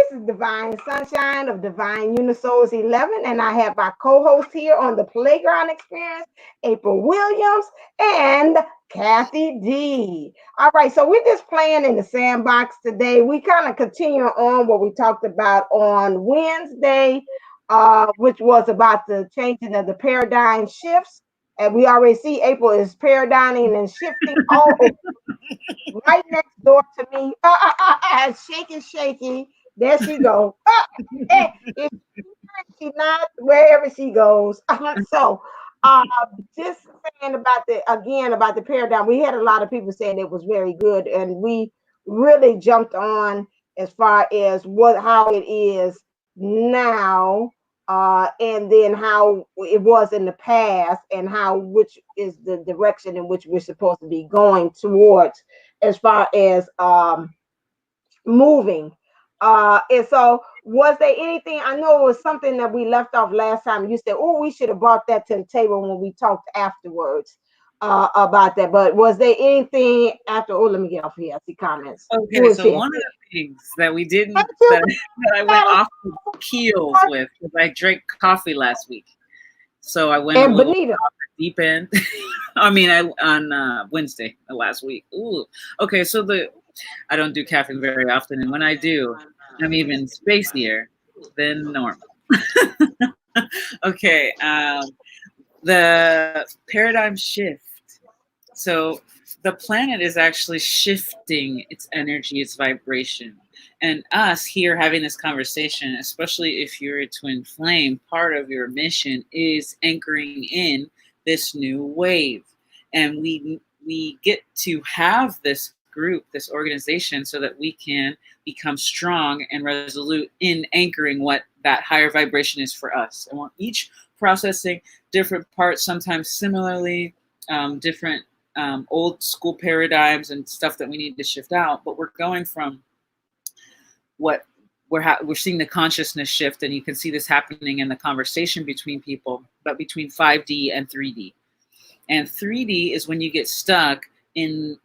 this is Divine Sunshine of Divine Unisouls 11, and I have my co-host here on the Playground Experience, April Williams and Kathy D. All right, so we're just playing in the sandbox today. We kind of continue on what we talked about on Wednesday, which was about the changing of the paradigm shifts. And we already see April is paradigming and shifting all right next door to me. Shaky, shaky. There she goes. If she not wherever she goes. So, uh, just saying about the paradigm. We had a lot of people saying it was very good, and we really jumped on as far as how it is now, and then how it was in the past, and which is the direction in which we're supposed to be going towards as far as moving. And so, was there anything? I know it was something that we left off last time. You said, "Oh, we should have brought that to the table when we talked afterwards about that." But was there anything after? Oh, let me get off here. I see comments. Okay, so one of the things that we didn't that I went off the keels with was I drank coffee last week, so I went a little off the deep end. I mean, on Wednesday last week. Ooh, okay, so I don't do caffeine very often, and when I do, I'm even spacier than normal. Okay, the paradigm shift. So the planet is actually shifting its energy, its vibration. And us here having this conversation, especially if you're a twin flame, part of your mission is anchoring in this new wave. And we get to have this group, this organization, so that we can become strong and resolute in anchoring what that higher vibration is for us. And we're each processing different parts, sometimes similarly, different old school paradigms and stuff that we need to shift out. But we're going from what we're seeing the consciousness shift, and you can see this happening in the conversation between people, but between 5D and 3D. And 3D is when you get stuck in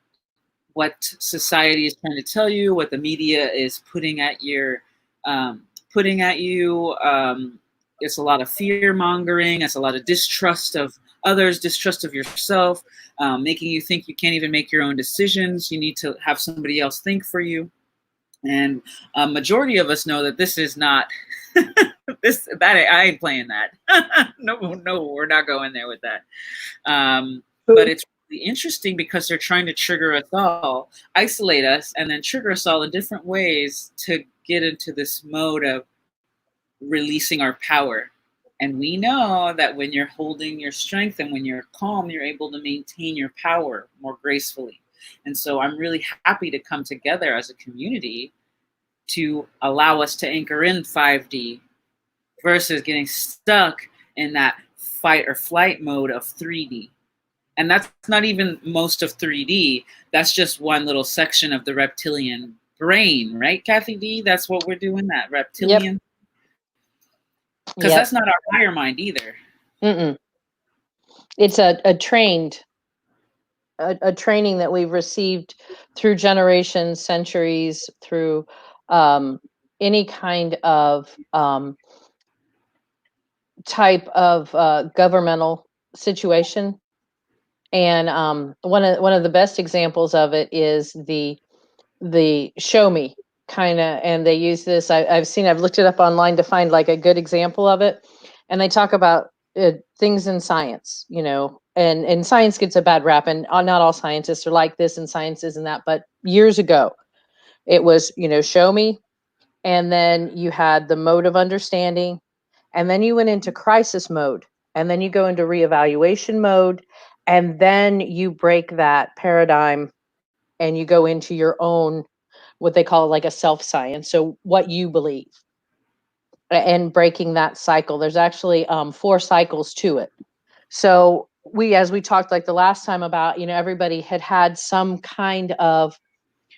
what society is trying to tell you, what the media is putting at you. It's a lot of fear mongering. It's a lot of distrust of others, distrust of yourself, making you think you can't even make your own decisions. You need to have somebody else think for you. And a majority of us know that this is not I ain't playing that. No, we're not going there with that. But it's really interesting because they're trying to trigger us all, isolate us, and then trigger us all in different ways to get into this mode of releasing our power. And we know that when you're holding your strength and when you're calm, you're able to maintain your power more gracefully. And so I'm really happy to come together as a community to allow us to anchor in 5D versus getting stuck in that fight or flight mode of 3D. And that's not even most of 3D. That's just one little section of the reptilian brain, right, Kathy D? That's what we're doing, that reptilian. Because that's not our higher mind either. Mm-mm. It's a training that we've received through generations, centuries, through any kind of type of governmental situation. And one of the best examples of it is the show me kind of, and they use this. I've looked it up online to find like a good example of it, and they talk about things in science, and science gets a bad rap, and not all scientists are like this, and science isn't that. But years ago, it was show me, and then you had the mode of understanding, and then you went into crisis mode, and then you go into reevaluation mode, and then you break that paradigm and you go into your own, what they call like a self-science. So what you believe, and breaking that cycle. There's actually 4 cycles to it. So as we talked like the last time about, everybody had some kind of,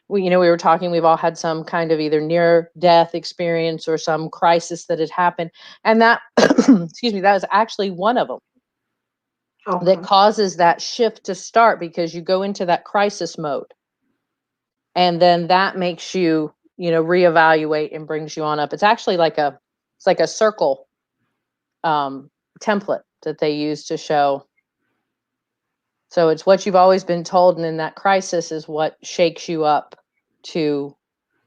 we were talking, we've all had some kind of either near death experience or some crisis that had happened. And that, excuse me, that was actually one of them. Okay. That causes that shift to start, because you go into that crisis mode. And then that makes you reevaluate and brings you on up. It's actually like a circle template that they use to show. So it's what you've always been told, and then that crisis is what shakes you up to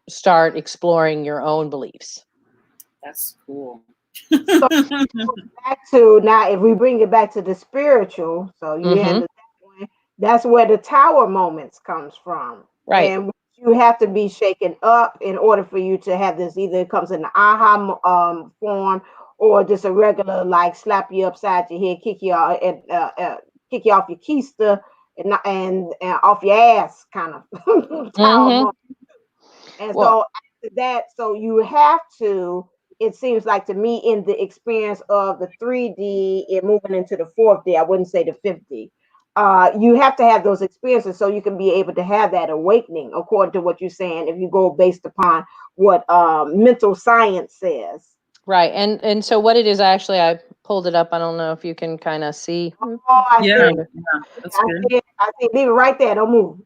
start exploring your own beliefs. That's cool. So back to now, if we bring it back to the spiritual, so you Mm-hmm. that's where the tower moments comes from, Right. and you have to be shaken up in order for you to have this. Either it comes in the form, or just a regular like slap you upside your head, kick you off your keister, and off your ass kind of tower Mm-hmm. moment. And Well, so after that, so you have to, it seems like to me, in the experience of the 3D, it moving into the 4th D, I wouldn't say the 5th D. You have to have those experiences so you can be able to have that awakening, according to what you're saying, if you go based upon what mental science says. right. And so what it is, actually, I pulled it up. I don't know if you can kind of see. Oh, I Yeah, see. Kind of. that's good. I see. Leave it right there. Don't move.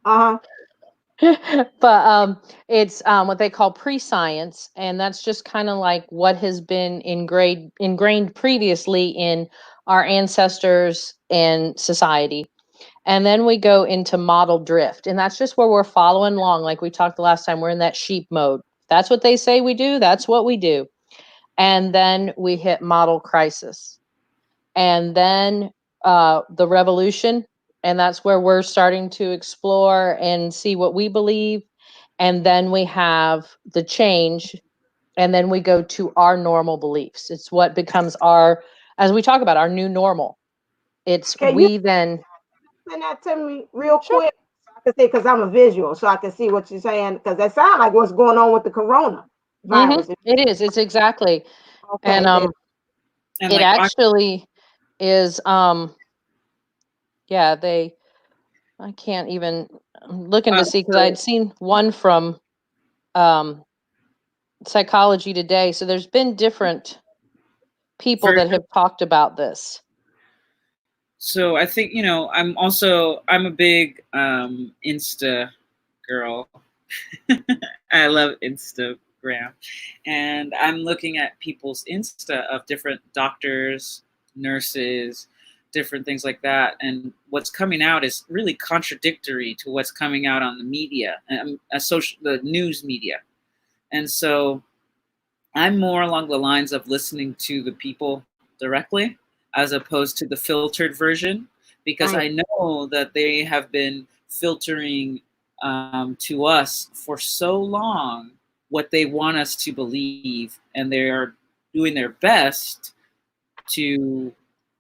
But it's what they call pre-science, and that's just kind of like what has been ingrained previously in our ancestors and society. And then we go into model drift, and that's just where we're following along, like we talked the last time. We're in that sheep mode. That's what they say we do, that's what we do. And then we hit model crisis, and then the revolution, and that's where we're starting to explore and see what we believe. And then we have the change, and then we go to our normal beliefs. It's what becomes our, as we talk about, our new normal. It's Can you we then. send that to me real Sure. quick? So I can see, because I'm a visual, so I can see what you're saying, because that sounds like what's going on with the corona virus. It is, it's exactly. And Okay, then. And it like actually is yeah, I can't even, I'm looking to see, because I'd seen one from um Psychology Today. So there's been different people that version. have talked about this. So I think I'm a big Insta girl. I love Instagram, and I'm looking at people's Insta of different doctors, nurses, different things like that, and what's coming out is really contradictory to what's coming out on the media and the news media. And so I'm more along the lines of listening to the people directly as opposed to the filtered version, because Right. I know that they have been filtering to us for so long what they want us to believe, and they are doing their best to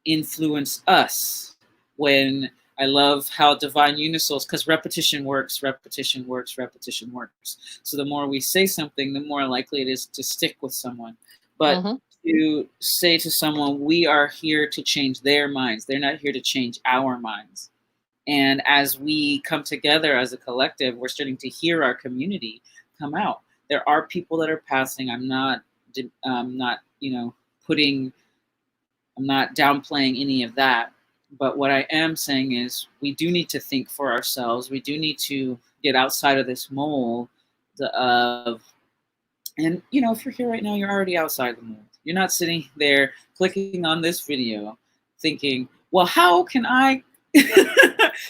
influence us. When I love how divine unisouls, because repetition works, repetition works, repetition works. So the more we say something, the more likely it is to stick with someone. But Mm-hmm. to say to someone, we are here to change their minds, they're not here to change our minds. And as we come together as a collective, we're starting to hear our community come out. There are people that are passing. I'm not putting I'm not downplaying any of that. But what I am saying is we do need to think for ourselves. We do need to get outside of this mold of, and if you're here right now, you're already outside the mold. You're not sitting there clicking on this video thinking, well, how can I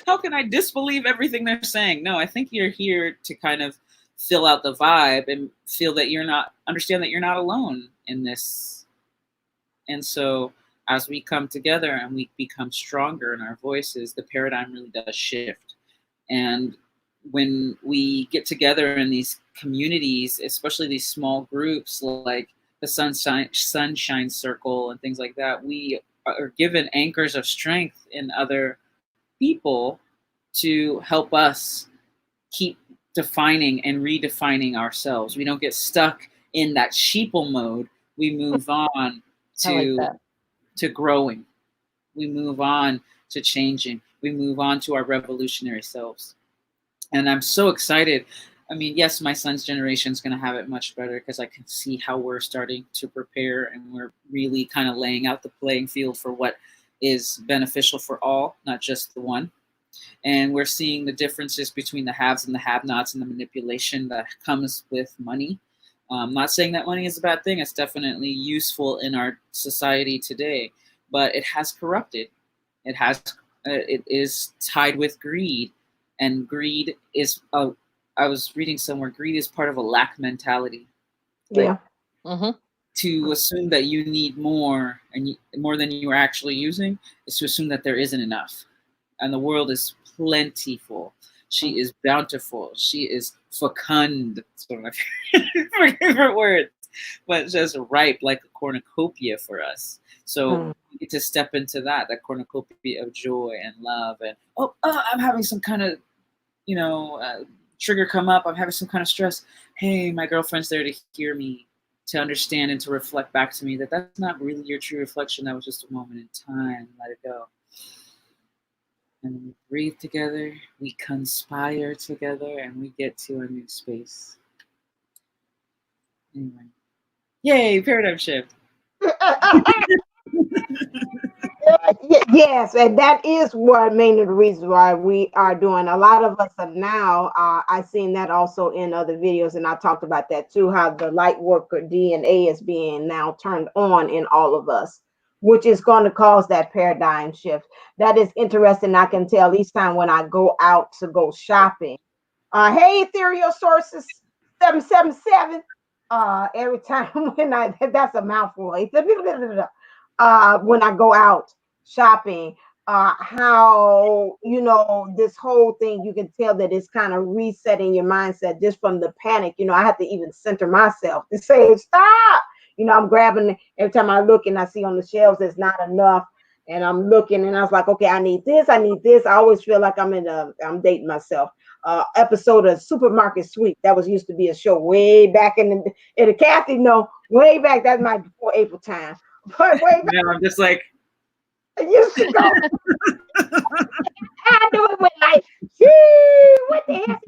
how can I disbelieve everything they're saying? No, I think you're here to kind of fill out the vibe and feel that understand that you're not alone in this. And so as we come together and we become stronger in our voices, the paradigm really does shift. And when we get together in these communities, especially these small groups like the Sunshine Circle and things like that, we are given anchors of strength in other people to help us keep defining and redefining ourselves. We don't get stuck in that sheeple mode. We move on I like that. to growing. We move on to changing. We move on to our revolutionary selves. And I'm so excited. I mean, yes, my son's generation is going to have it much better because I can see how we're starting to prepare, and we're really kind of laying out the playing field for what is beneficial for all, not just the one. And we're seeing the differences between the haves and the have-nots and the manipulation that comes with money. I'm not saying that money is a bad thing. It's definitely useful in our society today, but it has corrupted. It is tied with greed, and greed is I was reading somewhere, greed is part of a lack mentality. Yeah. To assume that you need more and more than you are actually using is to assume that there isn't enough. And the world is plentiful. She is bountiful. She is fecund. It's one of my favorite words. But just ripe like a cornucopia for us. So we get to step into that cornucopia of joy and love. And, I'm having some kind of, trigger come up. I'm having some kind of stress. Hey, my girlfriend's there to hear me, to understand and to reflect back to me that that's not really your true reflection. That was just a moment in time. Let it go. And we breathe together, we conspire together, and we get to a new space. Anyway. Yay, paradigm shift. Yes, and that is what mainly the reason why we are doing. A lot of us are now. I've seen that also in other videos, and I talked about that too. How the light worker DNA is being now turned on in all of us, which is going to cause that paradigm shift. That is interesting. I can tell each time when I go out to go shopping. Hey, Ethereal Sources 777. Every time when that's a mouthful. When I go out shopping, how this whole thing, you can tell that it's kind of resetting your mindset just from the panic. I have to even center myself to say stop. I'm grabbing every time I look and I see on the shelves there's not enough, and I'm looking and I was like, okay, I need this. I always feel like I'm dating myself. Episode of Supermarket Sweep. That used to be a show way back in the Kathy, way back. That might be before April time. But way back. I'm just like, I used to go. I do it with like, what the hell?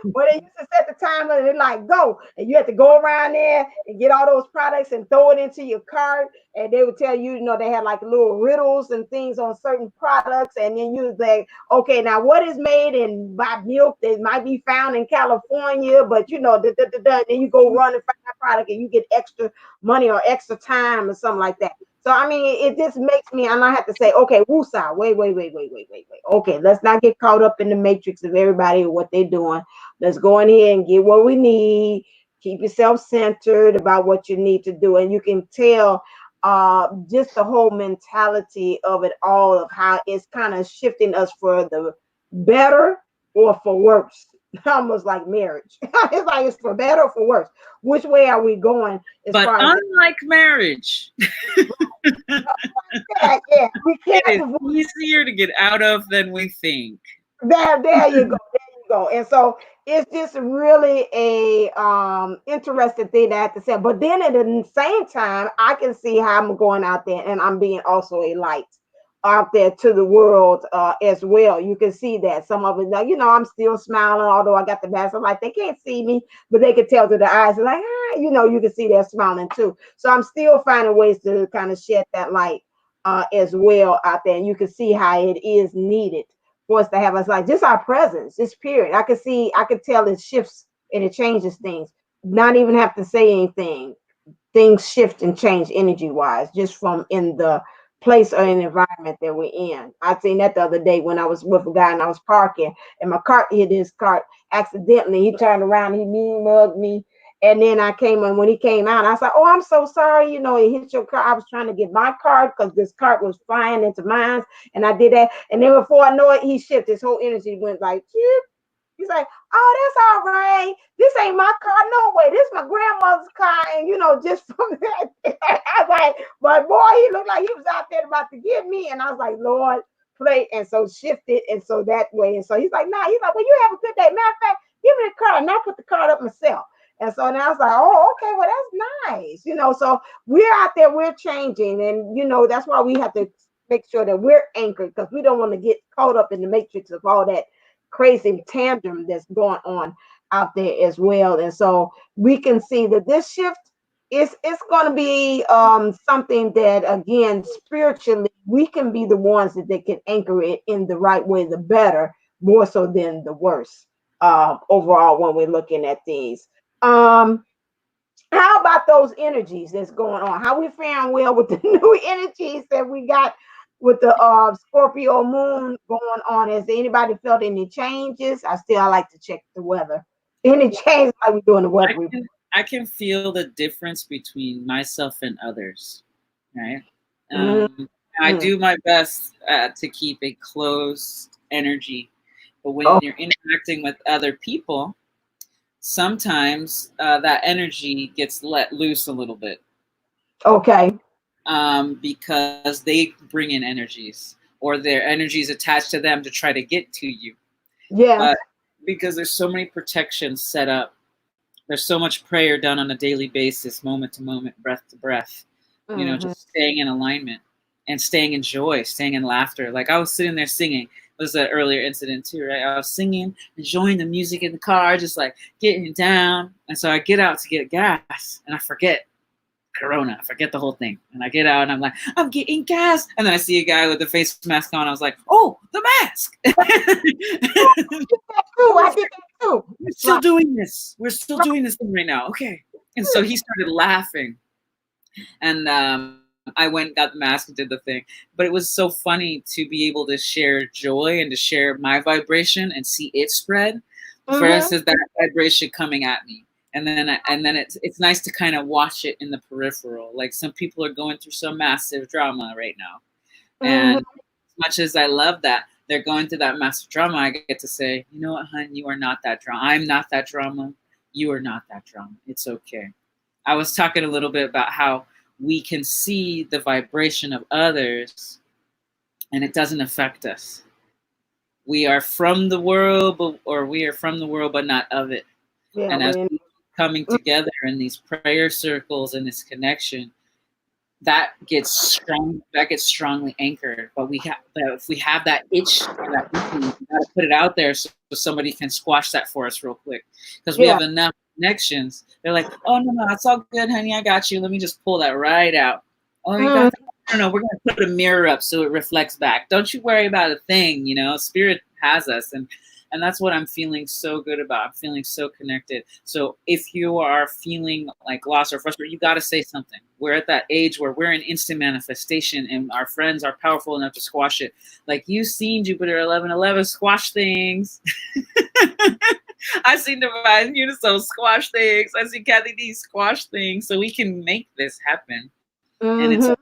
Well, they used to set the timer and they like go, and you had to go around there and get all those products and throw it into your cart, and they would tell you, they had like little riddles and things on certain products, and then you was like, okay, now what is made in by milk that might be found in California, but then you go run and find that product and you get extra money or extra time or something like that. So, I mean, it just makes me, and I have to say, okay, woosah, wait. Okay, let's not get caught up in the matrix of everybody and what they're doing. Let's go in here and get what we need. Keep yourself centered about what you need to do. And you can tell just the whole mentality of it all, of how it's kind of shifting us for the better or for worse. Almost like marriage. It's like it's for better or for worse. Which way are we going? But unlike marriage, yeah, we can't. It is easier to get out of than we think. There you go. And so it's just really a interesting thing that I have to say. But then at the same time, I can see how I'm going out there and I'm being also a light out there to the world as well. You can see that some of it, I'm still smiling, although I got the mask. I'm like, they can't see me, but they can tell through the eyes. Like, you can see they're smiling too. So I'm still finding ways to kind of shed that light as well out there. And you can see how it is needed for us to have us like just our presence, this period. I could tell it shifts and it changes things. Not even have to say anything. Things shift and change energy wise, just from in the place or an environment that we're in. I seen that the other day when I was with a guy and I was parking and my cart hit his cart accidentally. He turned around, he mean mugged me. And then I came and when he came out, I was like, oh, I'm so sorry. It hit your car. I was trying to get my cart because this cart was flying into mine. And I did that. And then before I know it, he shifted. His whole energy went like, Chip. He's like, oh, that's all right. This ain't my car. No way. This is my grandmother's car. And, just from that, I was like, but boy, he looked like he was out there about to get me. And I was like, Lord, play. And so shifted. And so that way. And so he's like, nah. He's like, well, you have a good day. Matter of fact, give me the card. And I put the card up myself. And so now I was like, oh, okay, well, that's nice. So we're out there, we're changing. And, that's why we have to make sure that we're anchored because we don't want to get caught up in the matrix of all that crazy tantrum that's going on out there as well. And so we can see that this shift it's going to be something that, again, spiritually, we can be the ones that can anchor it in the right way, the better, more so than the worse, overall, when we're looking at these. How about those energies that's going on? How we faring well with the new energies that we got with the Scorpio moon going on? Has anybody felt any changes? I like to check the weather. Any change like we doing the weather report? I can feel the difference between myself and others, right? Mm-hmm. I do my best to keep a closed energy, but when Oh, you're interacting with other people, sometimes that energy gets let loose a little bit, okay. because they bring in energies, or their energies attached to them to try to get to you. Yes. But because there's so many protections set up, there's so much prayer done on a daily basis, moment to moment, breath to breath, Mm-hmm. just staying in alignment and staying in joy, staying in laughter. Like I was sitting there singing. It was an earlier incident too, right? I was singing, enjoying the music in the car, just like getting down. And so I get out to get gas and I forget Corona. I forget the whole thing. And I get out and I'm like, I'm getting gas. And then I see a guy with the face mask on. I was like, oh, the mask. True, I did that too. We're still doing this. We're still doing this thing right now. Okay. And so he started laughing. And I went and got the mask and did the thing. But it was so funny to be able to share joy and to share my vibration and see it spread versus that vibration coming at me. And then it's nice to kind of watch it in the peripheral. Like some people are going through some massive drama right now. And as much as I love that, they're going through that massive drama, I get to say, you know what, hun, you are not that drama. I'm not that drama. You are not that drama. It's okay. I was talking a little bit about how we can see the vibration of others and it doesn't affect us. We are from the world, we are from the world, but not of it. Yeah, and as we coming together in these prayer circles and this connection, that gets strongly anchored. But if we have that itch, we gotta put it out there so somebody can squash that for us real quick. Because we have enough connections. They're like, oh no, it's all good, honey. I got you. Let me just pull that right out. Oh, you got that? No, we're gonna put a mirror up so it reflects back. Don't you worry about a thing. Spirit has us, and that's what I'm feeling so good about. I'm feeling so connected. So if you are feeling like lost or frustrated, you got to say something. We're at that age where we're in instant manifestation and our friends are powerful enough to squash it. Like you've seen Jupiter 1111 squash things. I've seen Divine Unisoul squash things. I see Kathy D squash things. So we can make this happen. And it's about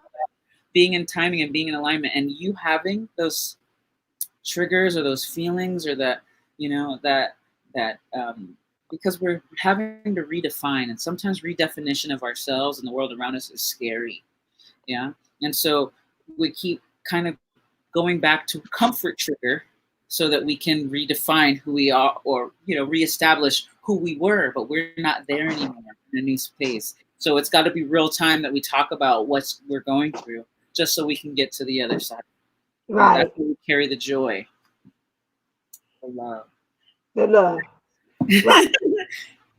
being in timing and being in alignment, and you having those triggers or those feelings or that, because we're having to redefine, and sometimes redefinition of ourselves and the world around us is scary. Yeah. And so we keep kind of going back to comfort trigger so that we can redefine who we are, or, reestablish who we were, but we're not there anymore in a new space. So it's got to be real time that we talk about what we're going through just so we can get to the other side. Right. That's where we carry the joy. The love. Right.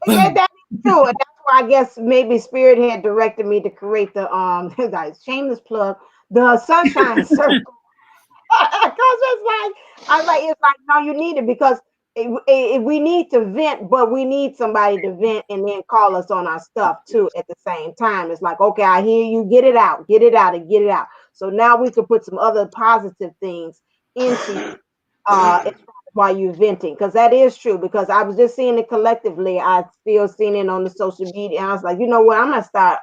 Yeah, that is true. And that's why I guess maybe Spirit had directed me to create the guys, shameless plug, the sunshine circle. Because it's like, no, you need it, because we need to vent, but we need somebody to vent and then call us on our stuff too at the same time. It's like, okay, I hear you, get it out, and get it out. So now we can put some other positive things into while you're venting, because that is true. Because I was just seeing it collectively. I still seen it on the social media. And I was like, you know what? I'm gonna start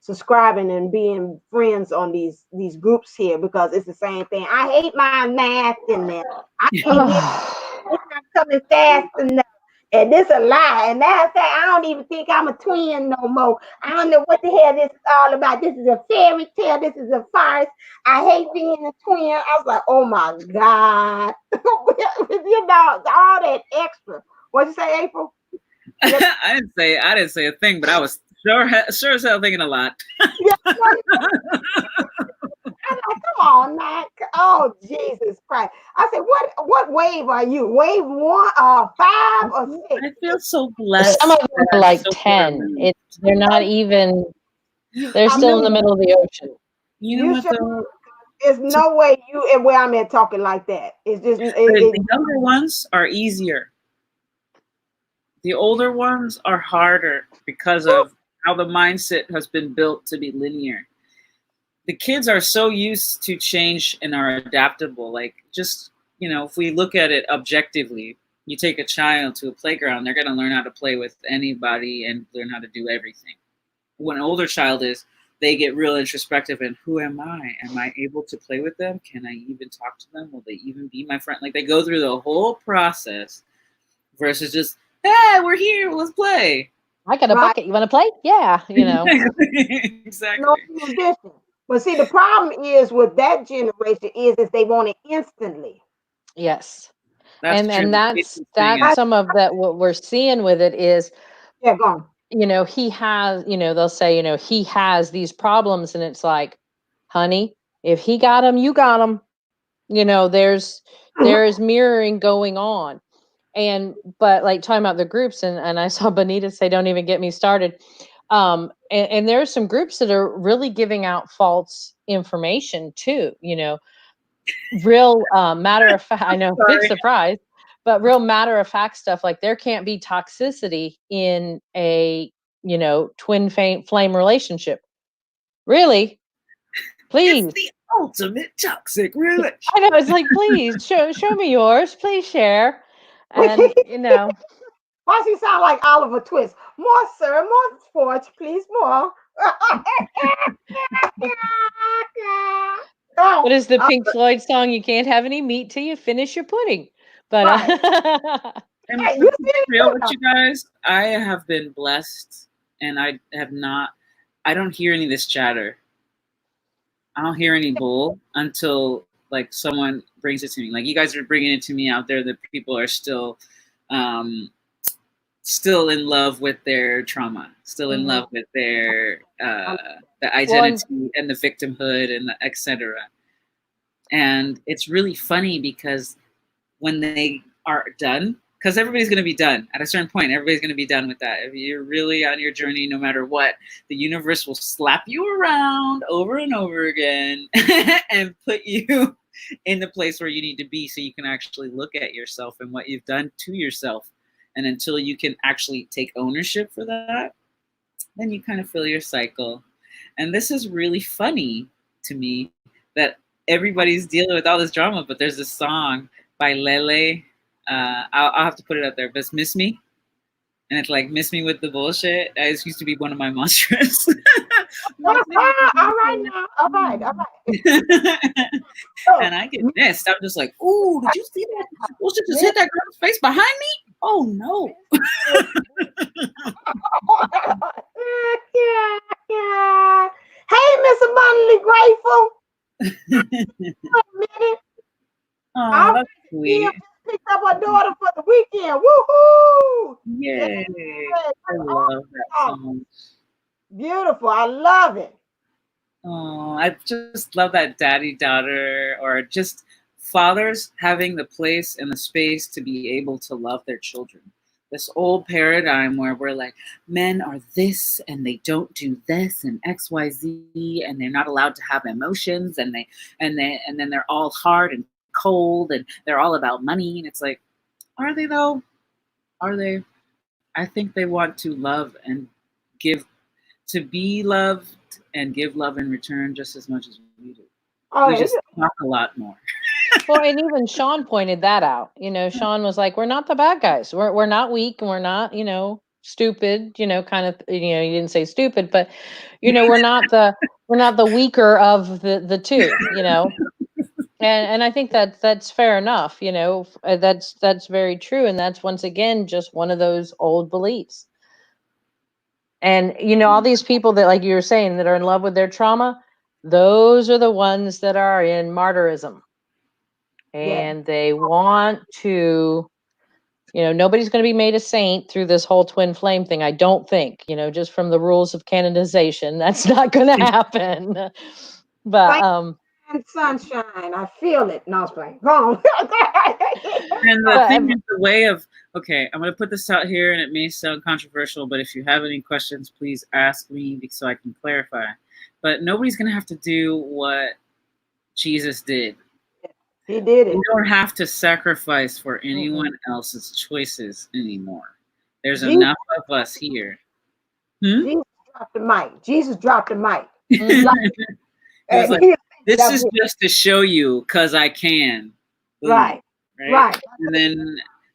subscribing and being friends on these groups here, because it's the same thing. I hate my math in there. I can't it's not coming fast enough. And this a lie. And that's that. I don't even think I'm a twin no more. I don't know what the hell this is all about. This is a fairy tale. This is a farce. I hate being a twin. I was like, oh my God. All that extra. What'd you say, April? I didn't say a thing, but I was sure as hell thinking a lot. I'm like, come on, Mac. Oh, Jesus Christ. I said, what wave are you? Wave 1, 5, or 6? I feel so blessed. Some of them that are I'm like so 10. far. They're not even, they're I'm still in the middle of the ocean. You know You what sure? though? There's So no way you and where I'm at talking like that. It's just the younger ones are easier. The older ones are harder because of how the mindset has been built to be linear. The kids are so used to change and are adaptable. Like, just, if we look at it objectively, you take a child to a playground, they're going to learn how to play with anybody and learn how to do everything. When an older child is, they get real introspective and who am I? Am I able to play with them? Can I even talk to them? Will they even be my friend? Like, they go through the whole process versus just, hey, we're here, let's play. I got a right. bucket. You want to play? Yeah, Exactly. No inhibition. But see, the problem is with that generation is they want it instantly. Yes. That's true. And that's Thing is, some of that. What we're seeing with it is, Yeah, go on. he has, they'll say, he has these problems, and it's like, honey, if he got them, you got them. There is mirroring going on. But like talking about the groups, and I saw Benita say, don't even get me started. And there are some groups that are really giving out false information too, real matter of fact, I know, big sorry. surprise, but real matter of fact stuff, like there can't be toxicity in a, twin flame relationship. Really? Please. It's the ultimate toxic relationship. I know, it's like, please show me yours, please share. And Why does he sound like Oliver Twist? More, sir, more sports, please, more. what is the Pink Floyd song? You can't have any meat till you finish your pudding. But Right. And Hey, to you be see real with it? you guys, I have been blessed, and I don't hear any of this chatter. I don't hear any bull until like someone brings it to me. Like, you guys are bringing it to me out there that people are still in love with their trauma, still in love with their the identity and the victimhood and the etc. And it's really funny because when they are done, because everybody's going to be done at a certain point, everybody's going to be done with that. If you're really on your journey, no matter what, the universe will slap you around over and over again and put you in the place where you need to be, so you can actually look at yourself and what you've done to yourself. And until you can actually take ownership for that, then you kind of feel your cycle. And this is really funny to me that everybody's dealing with all this drama, but there's this song by Lele. I'll have to put it up there, but it's Miss Me. And it's like, miss me with the bullshit. It used to be one of my mantras. All right now. All right. And I get missed. I'm just like, ooh, did you see that? Bullshit just hit that girl's face behind me? Oh, no. Yeah. Hey, Miss Abundantly Grateful. Oh, that's sweet. Picked up our daughter for the weekend. Woohoo! Yay. I love that song. Beautiful. I love it. Oh, I just love that daddy-daughter, or just fathers having the place and the space to be able to love their children. This old paradigm where we're like, men are this and they don't do this and XYZ, and they're not allowed to have emotions, and then they're all hard and cold and they're all about money. And it's like, are they though? Are they? I think they want to love and give, to be loved and give love in return just as much as we do. We just talk a lot more. Well, and even Sean pointed that out. Sean was like, we're not the bad guys. We're not weak, and we're not, stupid, kind of, he didn't say stupid, but we're not the weaker of the two, And I think that's fair enough, that's very true. And that's, once again, just one of those old beliefs. And, all these people that, like you were saying, that are in love with their trauma, those are the ones that are in martyrism. And they want to, nobody's going to be made a saint through this whole twin flame thing. I don't think, just from the rules of canonization, that's not going to happen. But, and sunshine. I feel it. No, I was playing. Go on. And the But thing is, the way of, okay, I'm going to put this out here and it may sound controversial, but if you have any questions, please ask me so I can clarify. But nobody's going to have to do what Jesus did. He did it. You don't have to sacrifice for anyone else's choices anymore. There's Jesus, enough of us here. Jesus dropped the mic. Jesus dropped the mic. He was like, He- this that's is it. just to show you because I can. Boom. Right. Right.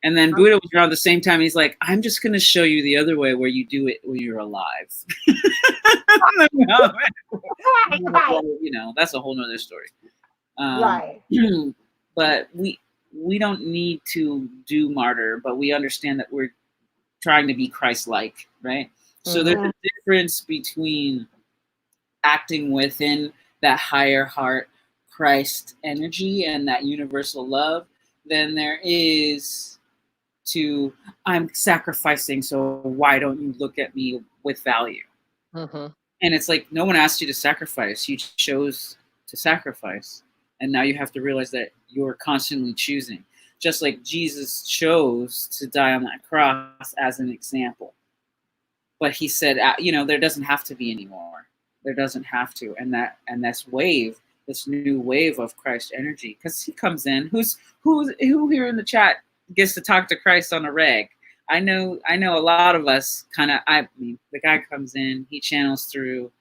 And then Buddha was around the same time. He's like, I'm just going to show you the other way where you do it when you're alive. Right. You know, that's a whole nother story. Right. But we don't need to do martyr, but we understand that we're trying to be Christ-like, right? So there's a difference between acting within that higher heart Christ energy and that universal love than there is to, I'm sacrificing, so why don't you look at me with value? And it's like, no one asked you to sacrifice. You chose to sacrifice. And now you have to realize that you're constantly choosing. Just like Jesus chose to die on that cross as an example. But he said, you know, there doesn't have to be anymore. There doesn't have to. And this wave, this new wave of Christ energy, because he comes in. Who here in the chat gets to talk to Christ on a reg? I know a lot of us kind of, I mean, the guy comes in, he channels through.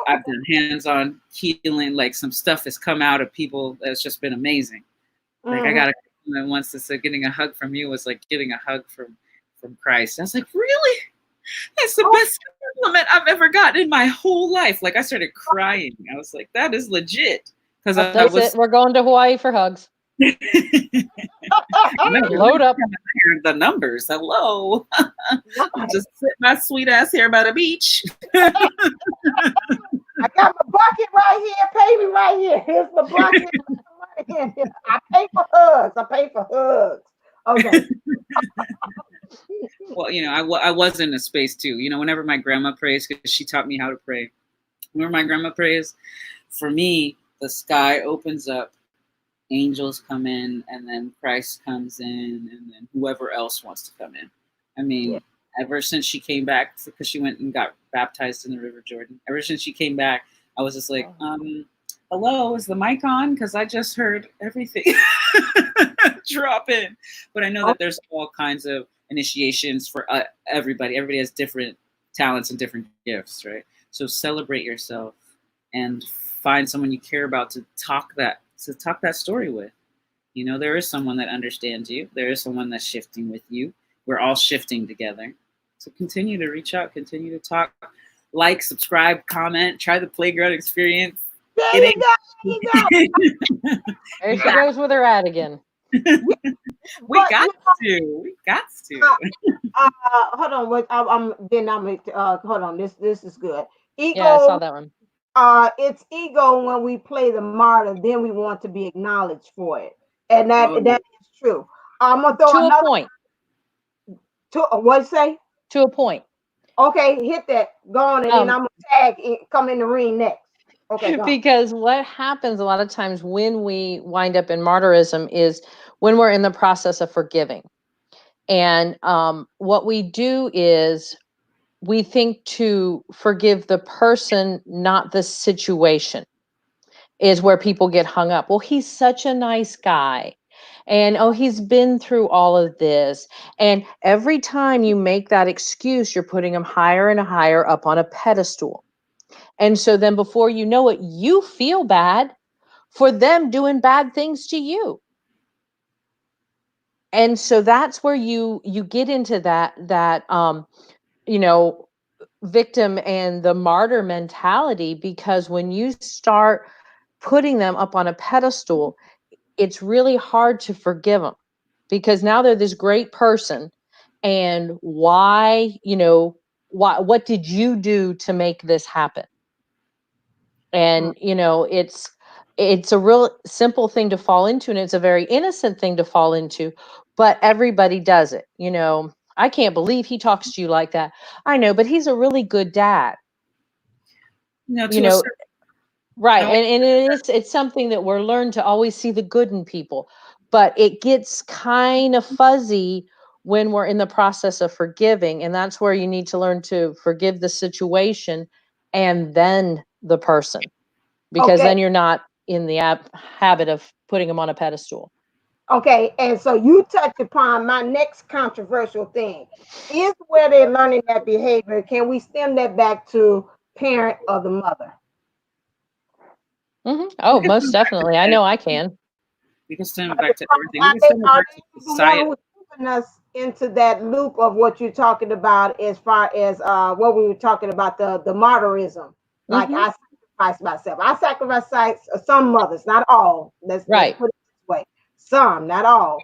I've done hands-on healing, like some stuff has come out of people that's just been amazing. Like I got a comment once that said getting a hug from you was like getting a hug from Christ. I was like, really? That's the best compliment I've ever gotten in my whole life. Like I started crying. I was like, that is legit. Because I was, we're going to Hawaii for hugs. Load up the numbers. Hello. Just sit my sweet ass here by the beach. I got my bucket right here. Pay me right here. Here's the bucket. I pay for hugs. Okay. Well, you know, I was in a space too. You know, whenever my grandma prays, because she taught me how to pray. Whenever my grandma prays, for me, the sky opens up, angels come in, and then Christ comes in, and then whoever else wants to come in. I mean, ever since she came back, because she went and got baptized in the River Jordan, ever since she came back, I was just like, hello, is the mic on? Because I just heard everything drop in. But I know that there's all kinds of initiations for everybody. Everybody has different talents and different gifts, right? So celebrate yourself and find someone you care about to talk that story with. You know, there is someone that understands you. There is someone that's shifting with you. We're all shifting together. So continue to reach out, continue to talk, like, subscribe, comment, try the playground experience. There you go. There she goes with her ad again. We got to. Hold on. Hold on. This is good. Ego. Yeah, I saw that one. It's ego when we play the martyr, then we want to be acknowledged for it, and that is true. I'm gonna throw to a point. What say? To a point. Okay, hit that. Go on, and then I'm gonna tag. Come in the ring next. Okay. Because what happens a lot of times when we wind up in martyrism is when we're in the process of forgiving, and what we do is we think to forgive the person, not the situation, is where people get hung up. Well, he's such a nice guy. And, he's been through all of this. And every time you make that excuse, you're putting him higher and higher up on a pedestal. And so then before you know it, you feel bad for them doing bad things to you. And so that's where you get into that victim and the martyr mentality, because when you start putting them up on a pedestal, it's really hard to forgive them, because now they're this great person, and what did you do to make this happen? And it's a real simple thing to fall into, and it's a very innocent thing to fall into, but everybody does it. I can't believe he talks to you like that. I know, but he's a really good dad. Right. And it's something that we're learned to always see the good in people, but it gets kind of fuzzy when we're in the process of forgiving. And that's where you need to learn to forgive the situation and then the person, because Okay. then you're not in the habit of putting them on a pedestal. Okay, and so you touch upon my next controversial thing. Is where they're learning that behavior, can we stem that back to parent or the mother? Oh, We can most send it back to definitely. I know I can. we can send it Are they, back to everything. We can send it are back to they the one society. who's keeping us into that loop of what you're talking about as far as what we were talking about, the martyrism? Like Hmm. I sacrifice myself. I sacrifice some mothers, not all. Let's Right. put it this way. Some, not all,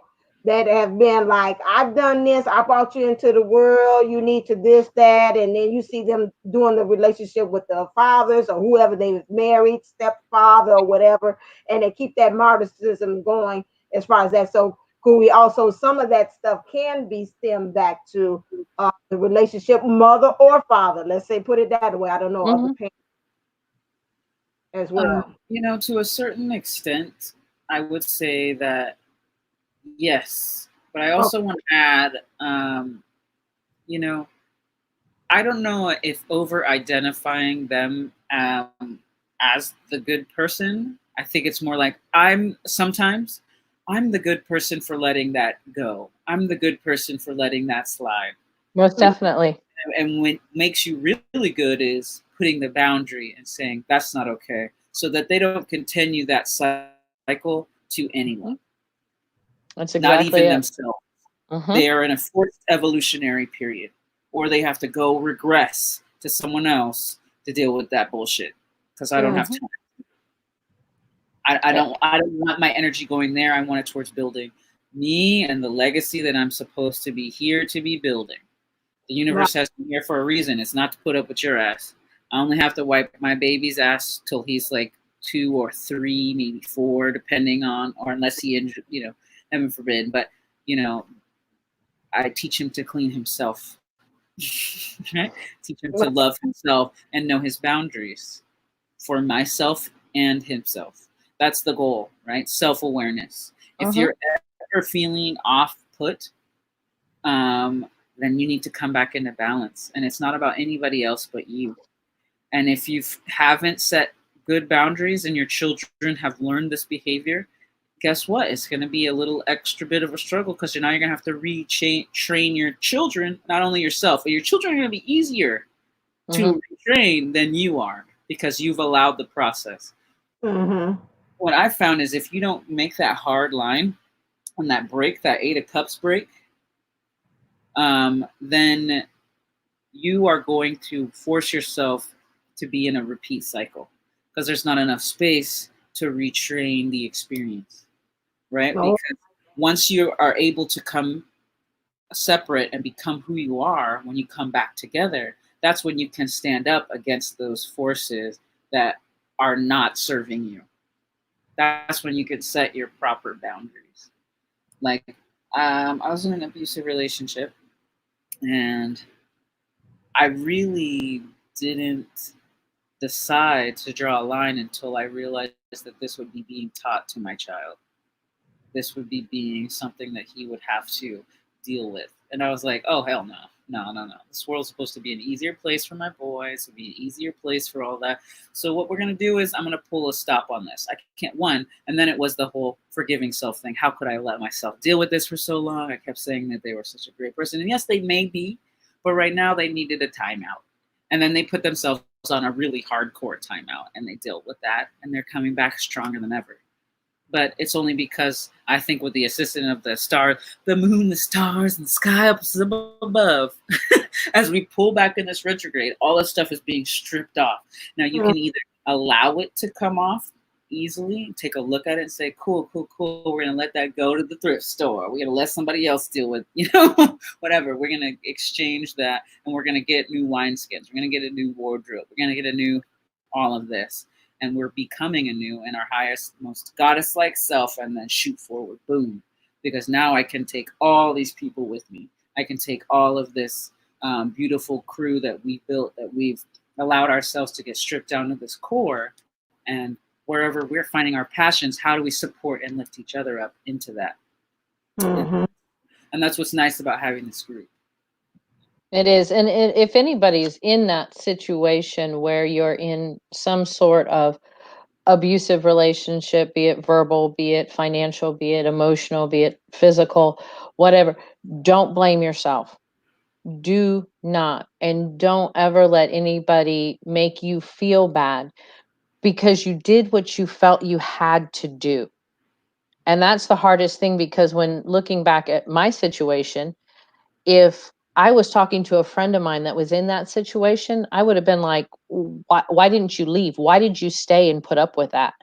that have been like, I've done this, I brought you into the world, you need to this, that, and then you see them doing the relationship with the fathers or whoever they was married, stepfather or whatever, and they keep that martyrdom going as far as that. So could we also, some of that stuff can be stemmed back to the relationship mother or father, let's say, put it that way. I don't know, other Hmm. parents as well. To a certain extent, I would say that yes, but I Okay. also want to add, you know, I don't know if over identifying them as the good person. I think it's more like I'm the good person for letting that go. I'm the good person for letting that slide. Most definitely. And what makes you really good is putting the boundary and saying that's not okay, so that they don't continue that cycle to anyone, Mhm. That's not exactly even it. themselves. Hmm. They are in a forced evolutionary period, or they have to go regress to someone else to deal with that bullshit. Because I don't have Mhm. time. I don't want my energy going there. I want it towards building me and the legacy that I'm supposed to be here to be building. The Right. universe has me here for a reason. It's not to put up with your ass. I only have to wipe my baby's ass till he's like 2 or 3, maybe 4, depending on, or unless he injured, heaven forbid. But you know, I teach him to clean himself, right? Teach him to Right. love himself and know his boundaries for myself and himself. That's the goal, right? Self awareness. If Hmm. you're ever feeling off put, then you need to come back into balance. And it's not about anybody else but you. And if you haven't set good boundaries and your children have learned this behavior, guess what? It's going to be a little extra bit of a struggle because now you're going to have to retrain your children, not only yourself, but your children are going to be easier Hmm. to retrain than you are because you've allowed the process. Mhm. What I've found is if you don't make that hard line on that break, that 8 of Cups break, then you are going to force yourself to be in a repeat cycle because there's not enough space to retrain the experience, right? Oh, Because once you are able to come separate and become who you are, when you come back together, that's when you can stand up against those forces that are not serving you. That's when you could set your proper boundaries. Like, I was in an abusive relationship, and I really didn't decide to draw a line until I realized that this would be being taught to my child. This would be being something that he would have to deal with. And I was like, oh, hell no. No, no, no. This world's supposed to be an easier place for my boys, to be an easier place for all that. So what we're going to do is I'm going to pull a stop on this. I can't, one. And then it was the whole forgiving self thing. How could I let myself deal with this for so long? I kept saying that they were such a great person. And yes, they may be, but right now they needed a timeout. And then they put themselves on a really hardcore timeout and they dealt with that. And they're coming back stronger than ever. But it's only because I think with the assistance of the stars, the moon, the stars, and the sky up above, as we pull back in this retrograde, all this stuff is being stripped off. Now you mm, can either allow it to come off easily, take a look at it and say, cool, cool, cool, we're gonna let that go to the thrift store. We're gonna let somebody else deal with, whatever. We're gonna exchange that and we're gonna get new wineskins. We're gonna get a new wardrobe. We're gonna get a new all of this. And we're becoming anew in our highest, most goddess-like self, and then shoot forward, boom. Because now I can take all these people with me. I can take all of this beautiful crew that we built, that we've allowed ourselves to get stripped down to this core, And wherever we're finding our passions, how do we support and lift each other up into that? Mm-hmm. And that's what's nice about having this group. It is. And if anybody's in that situation where you're in some sort of abusive relationship, be it verbal, be it financial, be it emotional, be it physical, whatever, don't blame yourself. Do not. And don't ever let anybody make you feel bad because you did what you felt you had to do. And that's the hardest thing, because when looking back at my situation, if I was talking to a friend of mine that was in that situation, I would have been like, why didn't you leave? Why did you stay and put up with that?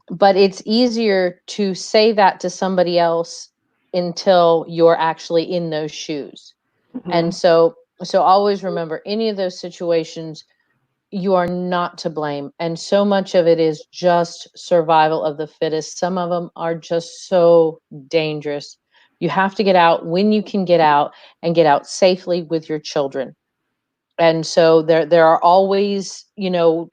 But it's easier to say that to somebody else until you're actually in those shoes. Mm-hmm. And so always remember, any of those situations, you are not to blame. And so much of it is just survival of the fittest. Some of them are just so dangerous. You have to get out when you can get out, and get out safely with your children. And so there are always, so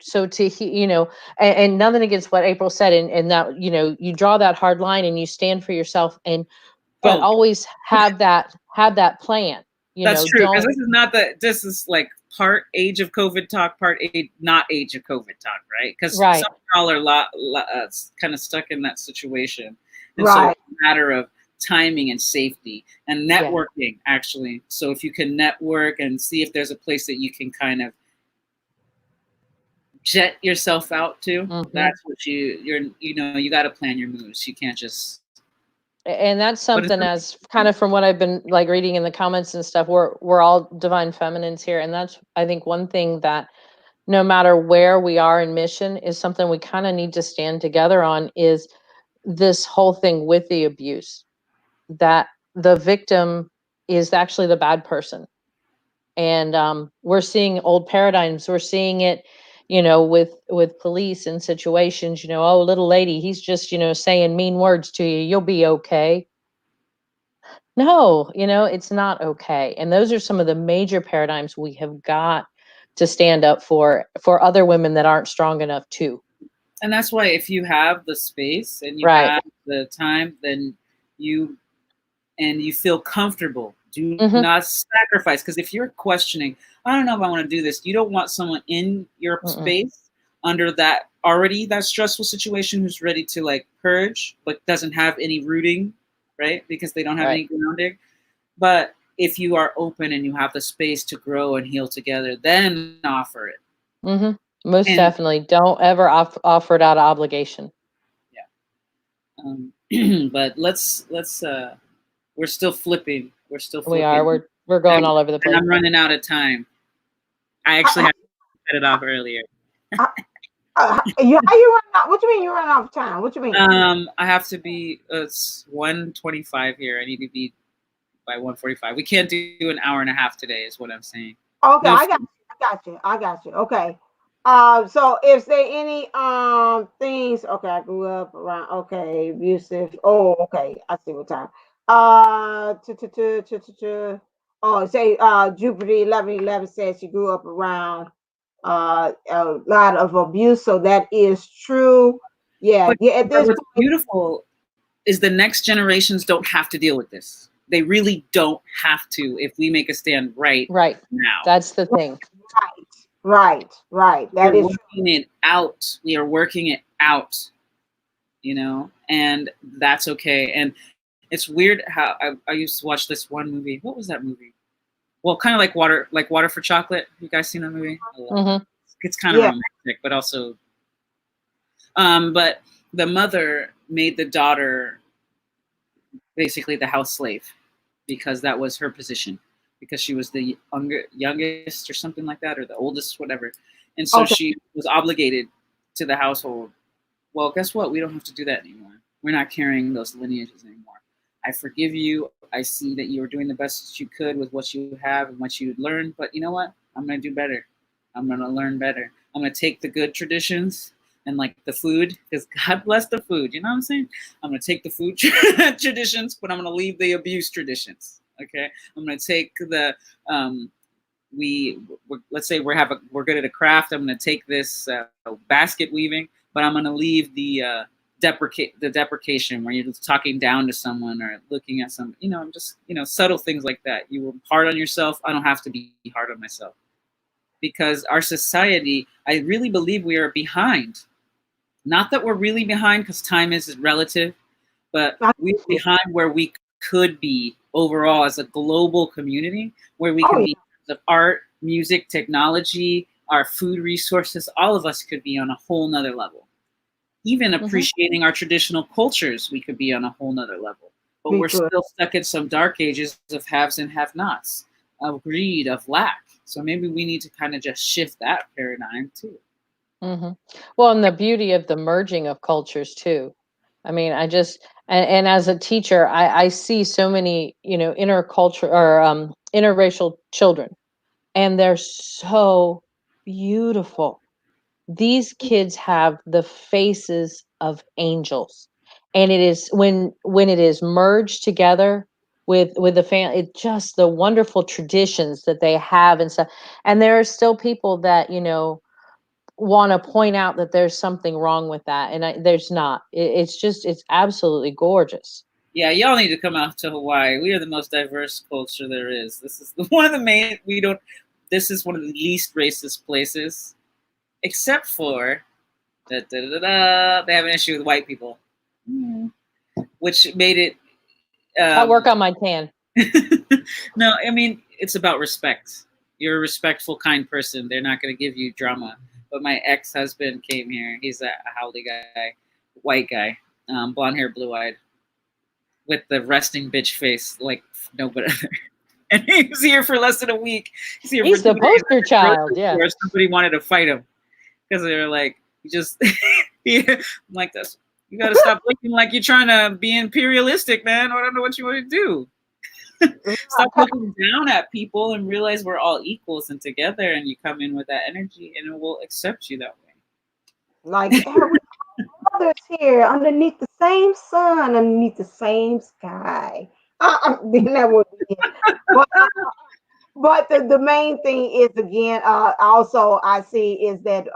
and nothing against what April said, and that, you draw that hard line and you stand for yourself, but Oh, always have that plan. that's true. Because Don't. this is like part age of COVID talk, part not age of COVID talk, right? Because Right. some of y'all are kind of stuck in that situation. And so Right. it's a matter of timing and safety and networking, actually. So if you can network and see if there's a place that you can kind of jet yourself out to, that's what you got to plan your moves. You can't just. And that's something, as kind of from what I've been like reading in the comments and stuff, we're all divine feminines here. And that's, I think, one thing that no matter where we are in mission is something we kind of need to stand together on, is this whole thing with the abuse, that the victim is actually the bad person. And we're seeing old paradigms. We're seeing it, with police and situations, oh, little lady, he's just, saying mean words to you. You'll be okay. No, it's not okay. And those are some of the major paradigms we have got to stand up for other women that aren't strong enough too. And that's why, if you have the space and you Right. have the time, then you feel comfortable. Do Mhm. not sacrifice. Because if you're questioning, I don't know if I want to do this, you don't want someone in your space under that stressful situation who's ready to like purge, but doesn't have any rooting, right? Because they don't have any grounding. But if you are open and you have the space to grow and heal together, then offer it. Mm-hmm. Most definitely. Don't ever offer it out of obligation. Yeah. But let's we're still flipping. We're still flipping. We are. We're going all over the place. And I'm running out of time. I actually had to cut it off earlier. How you running out? What you mean you running out of time? What you mean? I have to be. It's 1:25 here. I need to be by 1:45. We can't do an hour and a half today, is what I'm saying. Okay, I got you. Okay. So is there any things? Okay, I grew up around. Okay, abusive. Oh, okay, I see what time. Oh, say Jupiter 1111 says she grew up around a lot of abuse, so that is true. Yeah, But what's beautiful is the next generations don't have to deal with this. They really don't have to if we make a stand right now. That's the thing. Right. That is working it out. We are working it out, and that's okay. And it's weird how I used to watch this one movie. What was that movie? Well, kind of like Water for Chocolate. You guys seen that movie? Mm-hmm. It's kind of romantic, but also, but the mother made the daughter basically the house slave because that was her position, because she was the youngest or something like that, or the oldest, whatever. And so she was obligated to the household. Well, guess what? We don't have to do that anymore. We're not carrying those lineages anymore. I forgive you. I see that you were doing the best that you could with what you have and what you learned. But you know what? I'm going to do better. I'm going to learn better. I'm going to take the good traditions and like the food, because God bless the food. You know what I'm saying? I'm going to take the food traditions, but I'm going to leave the abuse traditions. Okay? I'm going to take the let's say we're good at a craft. I'm going to take this basket weaving, but I'm going to leave the deprecation where you're talking down to someone or looking at some, I'm just, subtle things like that. You were hard on yourself. I don't have to be hard on myself, because our society, I really believe we are behind. Not that we're really behind, because time is relative, but we're behind where we could be overall as a global community, where we can be in terms of art, music, technology, our food resources. All of us could be on a whole nother level. Even appreciating our traditional cultures, we could be on a whole nother level. But we're still stuck in some dark ages of haves and have-nots, of greed, of lack. So maybe we need to kind of just shift that paradigm too. Well, and the beauty of the merging of cultures too. I mean, and as a teacher, I see so many, intercultural or interracial children, and they're so beautiful. These kids have the faces of angels, and it is when it is merged together with the family, it's just the wonderful traditions that they have and stuff. And there are still people that want to point out that there's something wrong with that, and there's not. It's absolutely gorgeous. Yeah, y'all need to come out to Hawaii. We are the most diverse culture there is. This is one of the main. This is one of the least racist places, except for they have an issue with white people, which made it. I'll work on my tan. No, I mean, it's about respect. You're a respectful, kind person. They're not going to give you drama. But my ex-husband came here. He's a haole guy, white guy, blonde hair, blue-eyed, with the resting bitch face like nobody other. And he was here for less than a week. He's the poster child, yeah. Somebody wanted to fight him because they were like, I'm like, this. You got to stop looking like you're trying to be imperialistic, man. I don't know what you want to do. Stop looking down at people and realize we're all equals and together, and you come in with that energy and it will accept you that way. Like others here underneath the same sun, underneath the same sky. That would be it. But the main thing is, again, also I see is that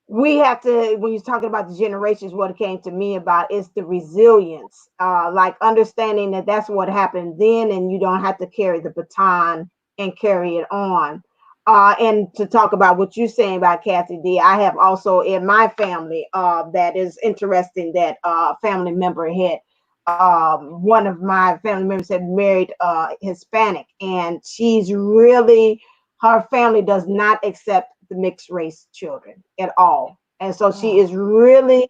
we have to, when you're talking about the generations, what it came to me about is the resilience, like understanding that that's what happened then, and you don't have to carry the baton and carry it on. And to talk about what you're saying about Kathy D, I have also in my family, that is interesting, that family member had, one of my family members had married Hispanic, and she's really, her family does not accept the mixed race children at all. And so she is really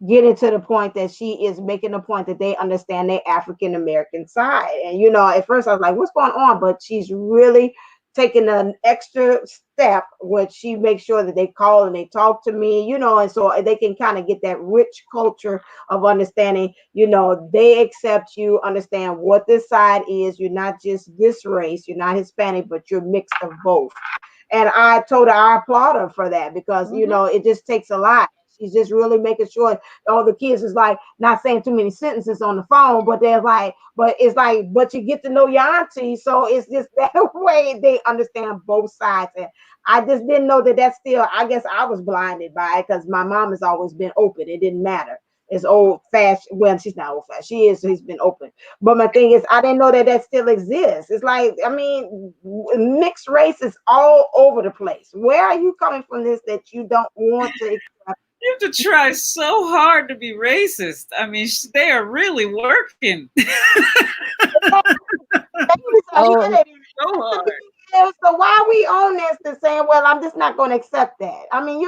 getting to the point that she is making a point that they understand their African American side. And at first I was like, what's going on? But she's really taking an extra step, which she makes sure that they call and they talk to me, and so they can kind of get that rich culture of understanding, they accept you, understand what this side is. You're not just this race, you're not Hispanic, but you're mixed of both. And I told her I applaud her for that, because it just takes a lot. She's just really making sure all the kids is like not saying too many sentences on the phone, but they're like, but you get to know your auntie. So it's just that way they understand both sides. And I just didn't know that that's still, I guess I was blinded by it because my mom has always been open. It didn't matter. It's old fashioned. Well, she's not old fashioned. She's been open. But my thing is, I didn't know that still exists. It's like, I mean, mixed race is all over the place. Where are you coming from this that you don't want to accept? You have to try so hard to be racist. I mean, they are really working. So hard. So why are we on this to saying, well, I'm just not going to accept that? I mean,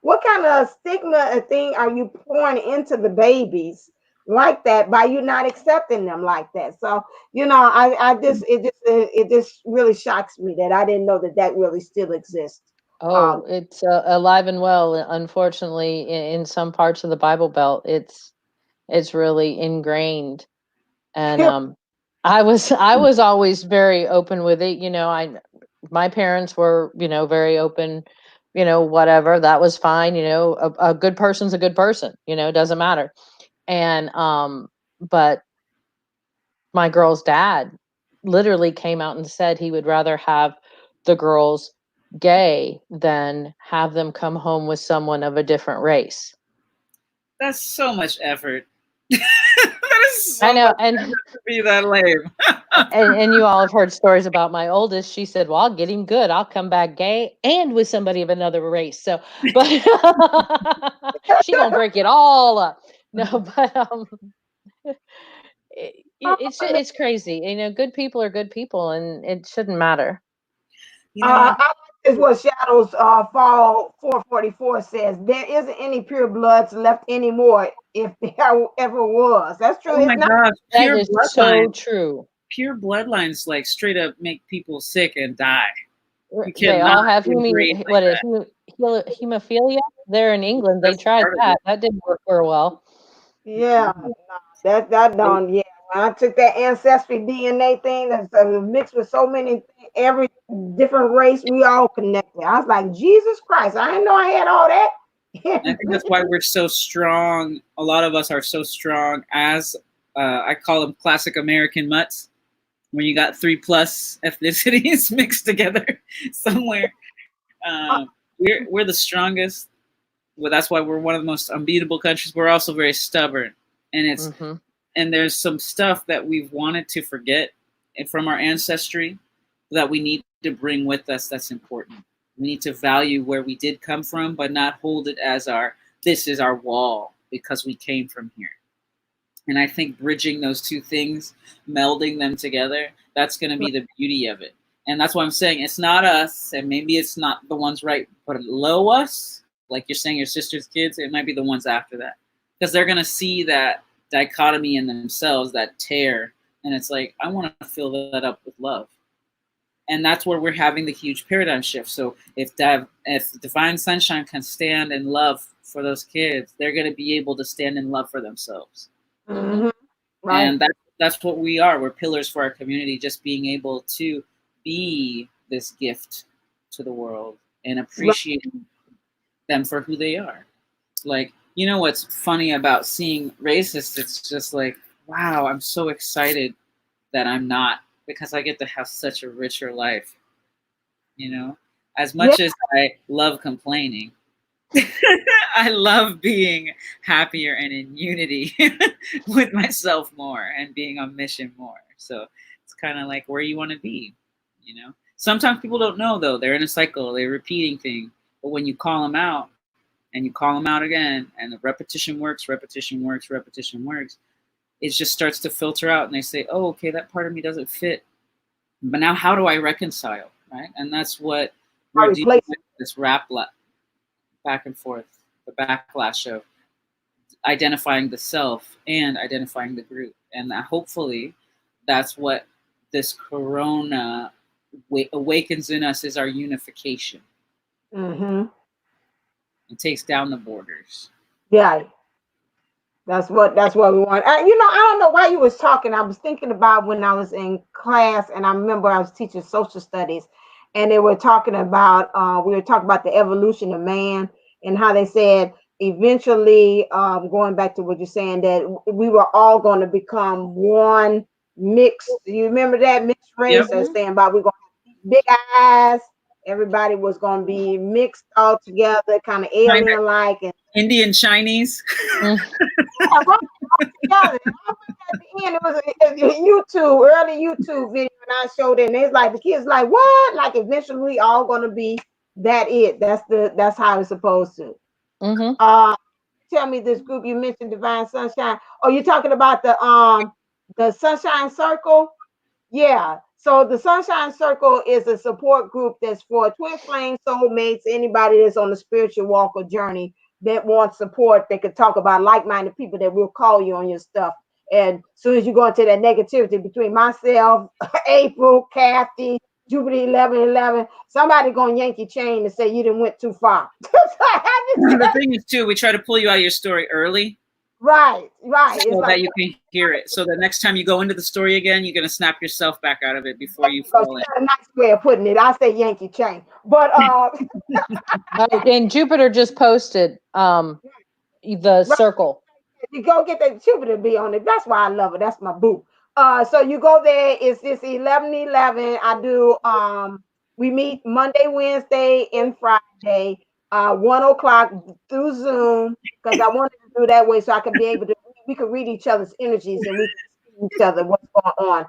what kind of stigma thing are you pouring into the babies like that by you not accepting them like that? So, it just really shocks me that I didn't know that really still exists. It's alive and well. Unfortunately, in some parts of the Bible Belt, it's really ingrained. And I was always very open with it. My parents were, very open. Whatever, that was fine. A good person's a good person. It doesn't matter. And but my girl's dad literally came out and said he would rather have the girls gay, then have them come home with someone of a different race. That's so much effort. That is so I know, much and effort to be that lame. and you all have heard stories about my oldest. She said, well, I'll get him good. I'll come back gay and with somebody of another race. So, but she gonna break it all up. No, but it's crazy. You know, good people are good people, and it shouldn't matter. You know, Is what Shadows Fall 444 says. There isn't any pure bloods left anymore, if there ever was. That's true. oh my It's not. gosh, That is so true. Pure bloodlines like straight up make people sick and die. You They all cannot have breed like that. hemophilia. There in England, they That's tried part of that. it. That didn't work very well. Yeah, no, that done. Yeah, when I took that ancestry DNA thing that's mixed with so many every different race, we all connected. I was like, Jesus Christ, I didn't know I had all that. And I think that's why we're so strong. A lot of us are so strong as I call them classic American mutts. When you got 3+ ethnicities mixed together somewhere, we're the strongest. Well, that's why we're one of the most unbeatable countries. We're also very stubborn, and and there's some stuff that we've wanted to forget from our ancestry that we need to bring with us. That's important. We need to value where we did come from, but not hold it as this is our wall because we came from here. And I think bridging those two things, melding them together, that's going to be the beauty of it. And that's why I'm saying it's not us, and maybe it's not the ones right below us, like you're saying your sister's kids, it might be the ones after that. Because they're going to see that dichotomy in themselves, that tear, and it's like, I want to fill that up with love. And that's where we're having the huge paradigm shift. So if Divine Sunshine can stand in love for those kids, they're going to be able to stand in love for themselves. Mm-hmm. Right. And that's what we are. We're pillars for our community, just being able to be this gift to the world and appreciating them for who they are. Like, you know what's funny about seeing racists? It's just like, wow, I'm so excited that I'm not, because I get to have such a richer life. You know, as much as I love complaining, I love being happier and in unity with myself more and being on mission more. So it's kind of like where you want to be, you know. Sometimes people don't know, though. They're in a cycle. They're repeating things. But when you call them out and you call them out again, and the repetition works, repetition works, repetition works, it just starts to filter out. And they say, oh, okay, that part of me doesn't fit. But now how do I reconcile, right? And that's what we're dealing with, this back and forth, the backlash of identifying the self and identifying the group. And that hopefully that's what this corona awakens in us, is our unification. Mm-hmm. It takes down the borders. Yeah. That's what we want. You know, I don't know why you was talking. I was thinking about when I was in class, and I remember I was teaching social studies, and they were talking about we were talking about the evolution of man, and how they said eventually, going back to what you're saying, that we were all going to become one mixed. You remember that mixed race? I was saying about we're going to have big eyes. Everybody was going to be mixed all together, kind of alien-like, and Indian Chinese. Together. And I remember at the end, it was a early YouTube video, and I showed it, and it's like the kids like, what? Like eventually we all gonna be that it. That's how it's supposed to. Mm-hmm. Tell me this group you mentioned, Divine Sunshine. Oh, you're talking about the Sunshine Circle? Yeah. So the Sunshine Circle is a support group that's for twin flame soulmates, anybody that's on the spiritual walk or journey that wants support. They could talk about like-minded people that will call you on your stuff. And as soon as you go into that negativity between myself, April, Kathy, Jupiter 1111, somebody gonna yank your chain and say you didn't went too far. The thing is, too, we try to pull you out of your story early. Right. So that you can hear it. So the next time you go into the story again, you're going to snap yourself back out of it before you fall in. That's a nice way of putting it. I say Yankee chain. But and Jupiter just posted the circle. You go get that Jupiter be on it. That's why I love it. That's my boo. So you go there. It's this 1111. I do We meet Monday, Wednesday, and Friday, 1 o'clock through Zoom, because I wanted to do that way so I could be able to, we could read each other's energies and we can see each other what's going on.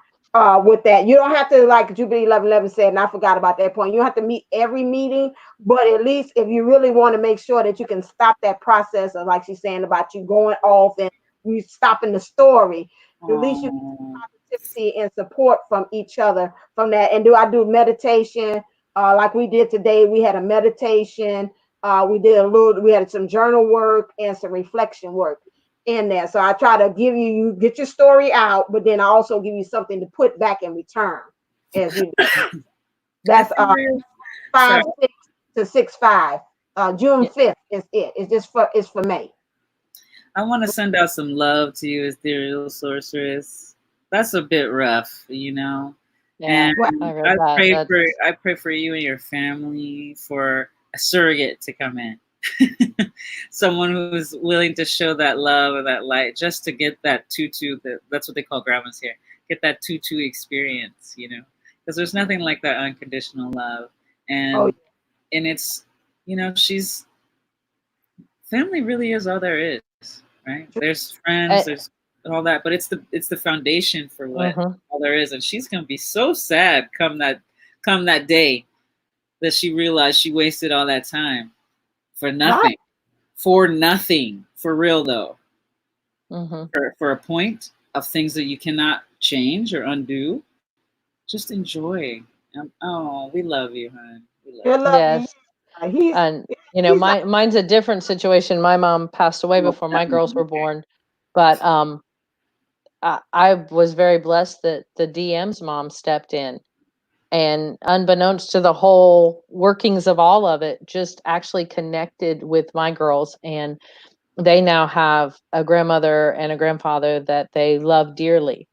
With that, you don't have to, like Jubilee 1111 said, and I forgot about that point. You don't have to meet every meeting, but at least if you really want to make sure that you can stop that process of, like she's saying, about you going off and you stopping the story, at least you positivity and support from each other from that. And I do meditation, like we did today. We had a meditation. We had some journal work and some reflection work in there. So I try to give you get your story out, but then I also give you something to put back in return as you do. That's 5/6 to 6/5. June 5th is it. It's for May. I want to send out some love to you, ethereal sorceress. That's a bit rough, you know. Yeah, And I read that. I pray for you and your family, for a surrogate to come in. Someone who's willing to show that love or that light, just to get that tutu, that's what they call grandmas here, get that tutu experience, you know, because there's nothing like that unconditional love. And it's, you know, family really is all there is, right? There's friends, there's all that, but it's the foundation for what all there is. And she's gonna be so sad come that day that she realized she wasted all that time for nothing. For nothing. For real though. For a point of things that you cannot change or undo. Just enjoy. Oh, we love you, hon. We love you. Yes. And you know, mine's a different situation. My mom passed away before my girls were born, but I was very blessed that the DM's mom stepped in, and unbeknownst to the whole workings of all of it, just actually connected with my girls, and they now have a grandmother and a grandfather that they love dearly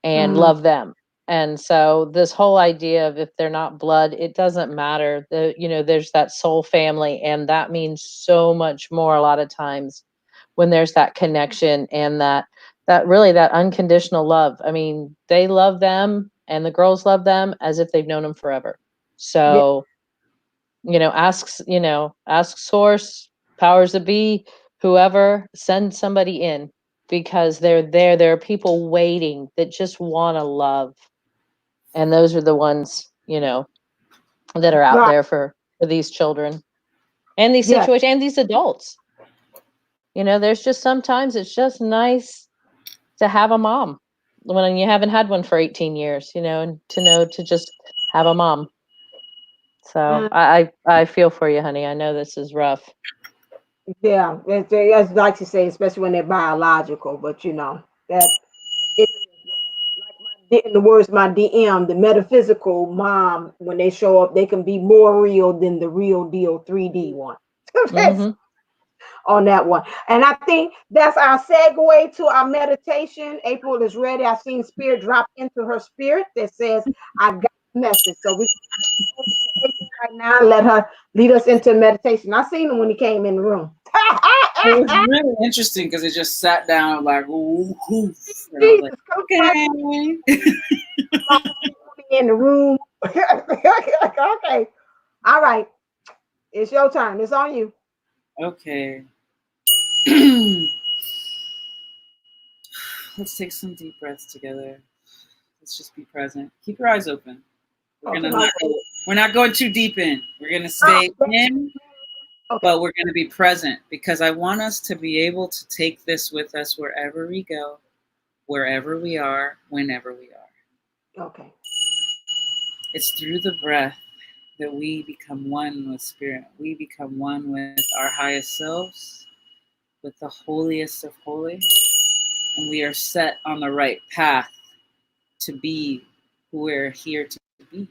and love them. And so this whole idea of if they're not blood, it doesn't matter. You know, there's that soul family, and that means so much more a lot of times when there's that connection and that really that unconditional love. I mean, they love them and the girls love them as if they've known them forever. So, you know, ask source, powers that be, whoever, send somebody in, because they're there. There are people waiting that just want to love. And those are the ones, you know, that are out there for these children and these situations and these adults. You know, there's just sometimes it's just nice to have a mom when you haven't had one for 18 years, you know, and to just have a mom. So I feel for you, honey. I know this is rough. Yeah, it's like you say, especially when they're biological, but you know, that it, like in the words of my DM, the metaphysical mom, when they show up, they can be more real than the real deal 3D one. On that one. And I think that's our segue to our meditation. April is ready. I've seen spirit drop into her spirit that says, I got the message. So we go to April right now and let her lead us into meditation. I seen him when he came in the room. It was really interesting because it just sat down like, ooh, like, okay. In the room. Okay. All right. It's your turn. It's on you. Okay. Let's take some deep breaths together. Let's just be present. Keep your eyes open. We're not going too deep in. We're gonna stay in, but we're gonna be present, because I want us to be able to take this with us wherever we go, wherever we are, whenever we are. Okay. It's through the breath that we become one with spirit. We become one with our highest selves, with the holiest of holy, and we are set on the right path to be who we're here to be.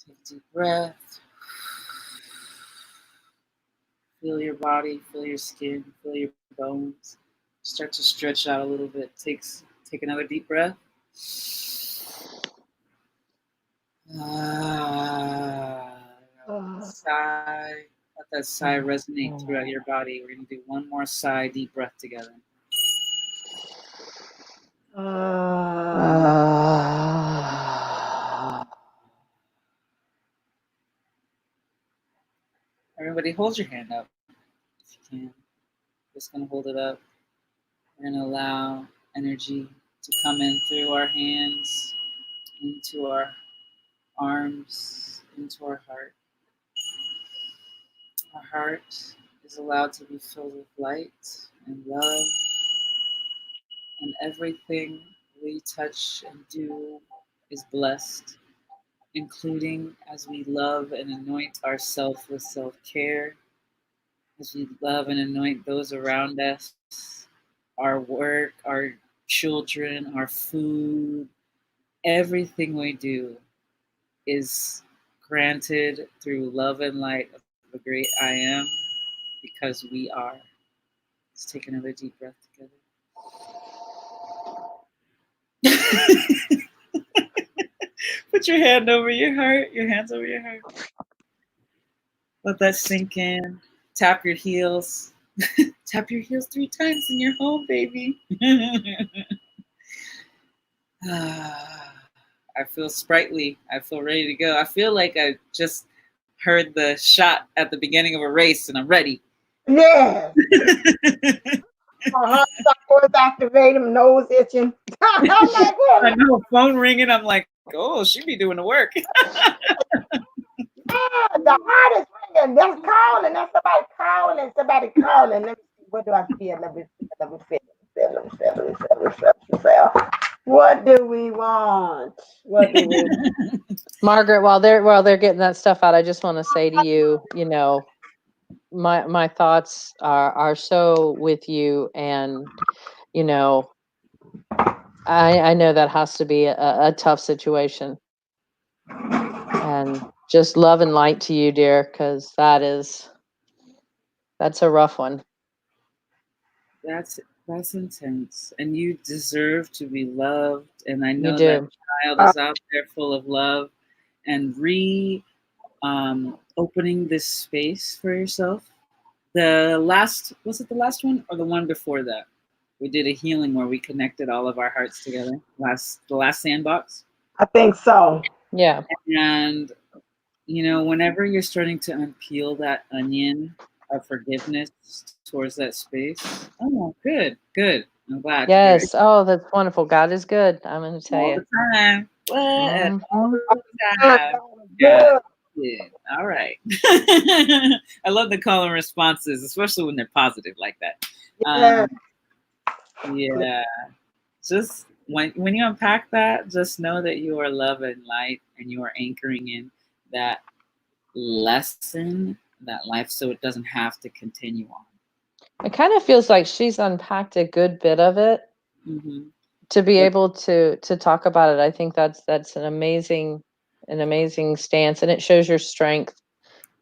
Take a deep breath. Feel your body, feel your skin, feel your bones. Start to stretch out a little bit. Take another deep breath. Sigh. Let that sigh resonate throughout your body. We're going to do one more sigh, deep breath together. Everybody hold your hand up if you can. Just gonna hold it up. We're gonna allow energy to come in through our hands, into our arms, into our heart. Our heart is allowed to be filled with light and love, and everything we touch and do is blessed, including as we love and anoint ourselves with self-care, as we love and anoint those around us, our work, our children, our food, everything we do is granted through love and light of the great I am, because we are. Let's take another deep breath together. Put your hand over your heart, your hands over your heart. Let that sink in. Tap your heels. Tap your heels 3 times and you're home, baby. I feel sprightly. I feel ready to go. I feel like I just heard the shot at the beginning of a race and I'm ready. Yeah. My heart was activated, my nose itching. I'm like, I know, phone ringing. I'm like, oh, she be doing the work. yeah, the heart is ringing. That's calling. That's somebody calling. Somebody calling. Let me see. What do I feel? Let me feel. What do we want? What do we want? Margaret, while they're getting that stuff out, I just want to say to you, my thoughts are so with you, and I know that has to be a tough situation, and just love and light to you, dear, because that's a rough one. That's intense, and you deserve to be loved. And I know You do. that child is out there full of love, and opening this space for yourself. Was it the last one or the one before that? We did a healing where we connected all of our hearts together. The last Sandbox. I think so. Yeah. And whenever you're starting to unpeel that onion of forgiveness towards that space. Oh, good. I'm glad. Yes. Oh, that's wonderful. God is good. I'm going to tell All you. the time. What? Mhm. All the time. Good. Yeah. All right. I love the call and responses, especially when they're positive like that. Yeah. Yeah. Just when you unpack that, just know that you are love and light, and you are anchoring in that lesson, that life, so it doesn't have to continue on. It kind of feels like she's unpacked a good bit of it. Mm-hmm. To be able to talk about it. I think that's an amazing stance, and it shows your strength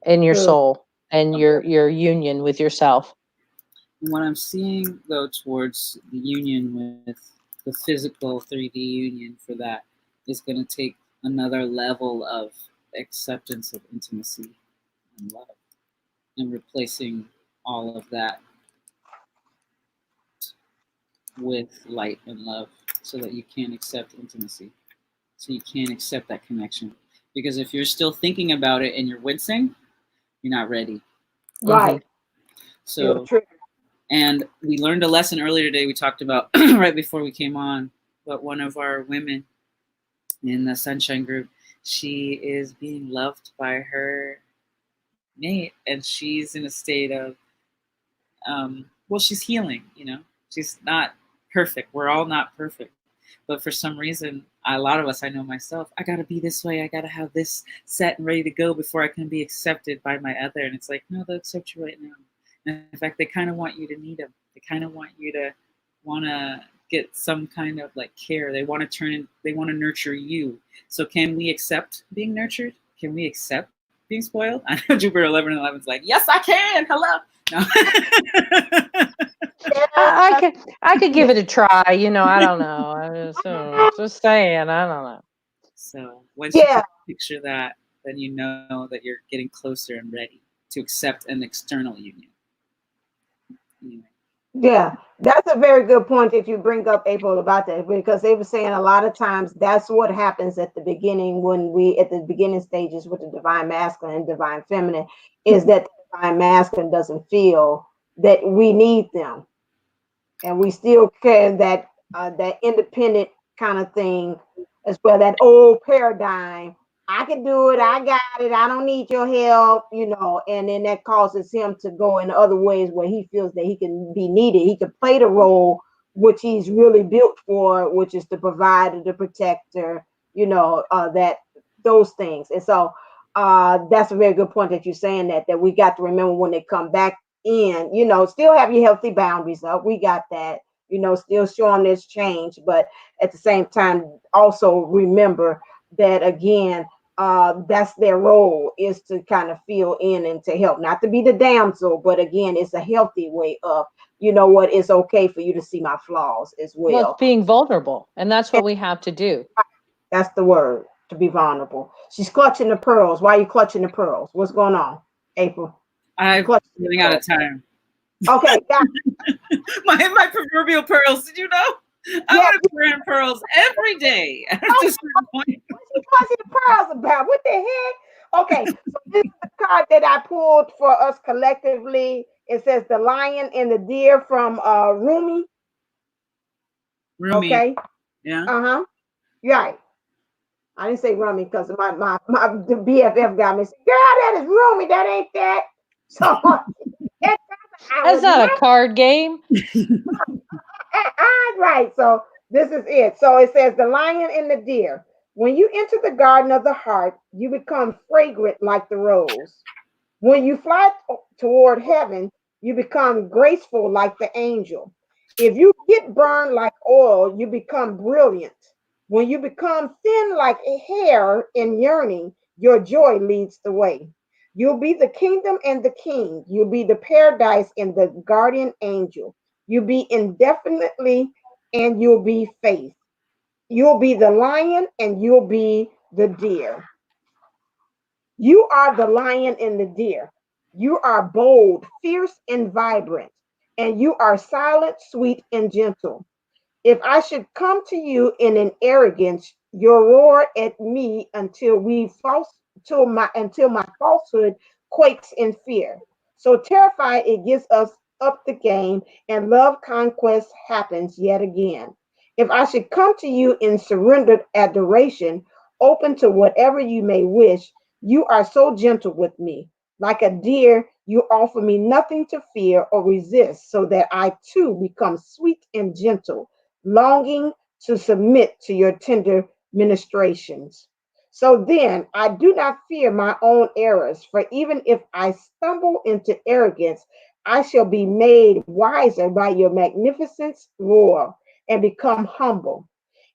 in your soul and your union with yourself. And what I'm seeing, though, towards the union with the physical 3D union for that is going to take another level of acceptance of intimacy and love, and replacing all of that with light and love, so that you can accept intimacy, so you can accept that connection. Because if you're still thinking about it and you're wincing, you're not ready. Right. So, and we learned a lesson earlier today. We talked about right before we came on, but one of our women in the Sunshine group, she is being loved by her mate, and she's in a state of, she's healing. She's not perfect. We're all not perfect. But for some reason, a lot of us, I know myself, I got to be this way. I got to have this set and ready to go before I can be accepted by my other. And it's like, no, they'll accept you right now. And in fact, they kind of want you to need them. They kind of want you to want to get some kind of like care. They want to nurture you. So can we accept being nurtured? Can we accept being spoiled? I know Jupiter 11 and 11 is like, yes, I can. Hello. No. I could give it a try. I don't know. I'm just saying. I don't know. So once you can picture that, then you know that you're getting closer and ready to accept an external union. Yeah, that's a very good point that you bring up, April, about that, because they were saying a lot of times that's what happens at the beginning, at the beginning stages with the divine masculine and divine feminine, is that the divine masculine doesn't feel that we need them, and we still carry that independent kind of thing as well. That old paradigm. I can do it. I got it. I don't need your help, and then that causes him to go in other ways where he feels that he can be needed. He can play the role which he's really built for, which is the provider, the protector, that those things. And so that's a very good point that you're saying that we got to remember when they come back in, still have your healthy boundaries up. We got that, still showing this change, but at the same time, also remember that again, that's their role, is to kind of fill in and to help, not to be the damsel, but again, it's a healthy way of, what, it's okay for you to see my flaws as Well, well. it's being vulnerable, and that's what we have to do. That's the word, to be vulnerable. She's clutching the pearls. Why are you clutching the pearls? What's going on, April? I'm running out of time. Okay, got my proverbial pearls. Did you know? I'm gonna be wearing pearls every day at a certain point. What's she clutching the pearls about? What the heck? Okay, so this is the card that I pulled for us collectively. It says the lion and the deer from Rumi. Rumi. Okay. Yeah. Uh-huh. Right. I didn't say Rumi because the BFF got me. Girl, that is Rumi. That ain't that. So that's not a card game. Right. So this is it. So it says the lion and the deer. When you enter the garden of the heart, you become fragrant like the rose. When you fly toward heaven, you become graceful like the angel. If you get burned like oil, you become brilliant. When you become thin like a hair in yearning, your joy leads the way. You'll be the kingdom and the king. You'll be the paradise and the guardian angel. You'll be indefinitely and you'll be faith. You'll be the lion and you'll be the deer. You are the lion and the deer. You are bold, fierce, and vibrant. And you are silent, sweet, and gentle. If I should come to you in an arrogance, you'll roar at me until my falsehood quakes in fear. So terrified it gives us up the game, and love conquest happens yet again. If I should come to you in surrendered adoration, open to whatever you may wish, you are so gentle with me. Like a deer, you offer me nothing to fear or resist, so that I too become sweet and gentle, longing to submit to your tender ministrations. So then I do not fear my own errors, for even if I stumble into arrogance, I shall be made wiser by your magnificence roar and become humble.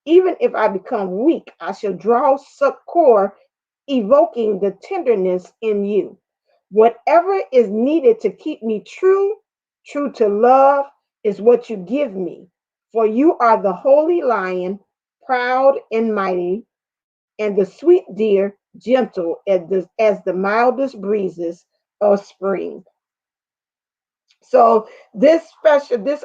Even if I become weak, I shall draw succor, evoking the tenderness in you. Whatever is needed to keep me true to love, is what you give me. For you are the holy lion, proud and mighty, and the sweet deer, gentle as the mildest breezes of spring. So this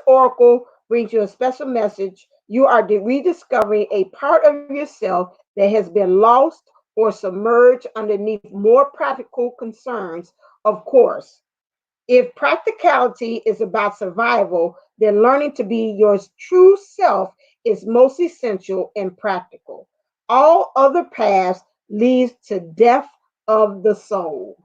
oracle brings you a special message. You are rediscovering a part of yourself that has been lost or submerged underneath more practical concerns, of course. If practicality is about survival, then learning to be your true self is most essential and practical. All other paths leads to death of the soul.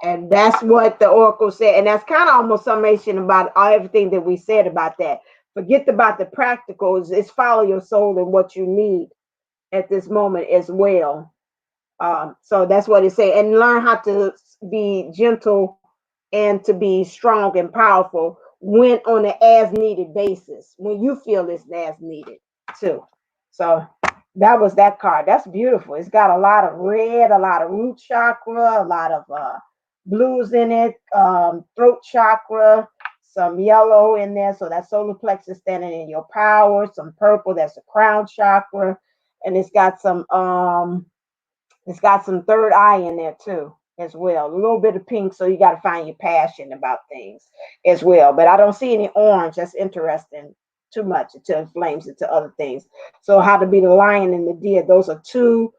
And that's what the oracle said. And that's kind of almost summation about everything that we said about that. Forget about the practicals. It's follow your soul and what you need at this moment as well. So that's what it said. And learn how to be gentle and to be strong and powerful when on an as needed basis, when you feel it's as needed too. So that was that card. That's beautiful. It's got a lot of red, a lot of root chakra, a lot of blues in it, throat chakra, some yellow in there. So that's solar plexus standing in your power, some purple, that's the crown chakra. And it's got some third eye in there too, as well. A little bit of pink, so you got to find your passion about things as well. But I don't see any orange. That's interesting too much. It inflames it to other things. So how to be the lion and the deer. Those are two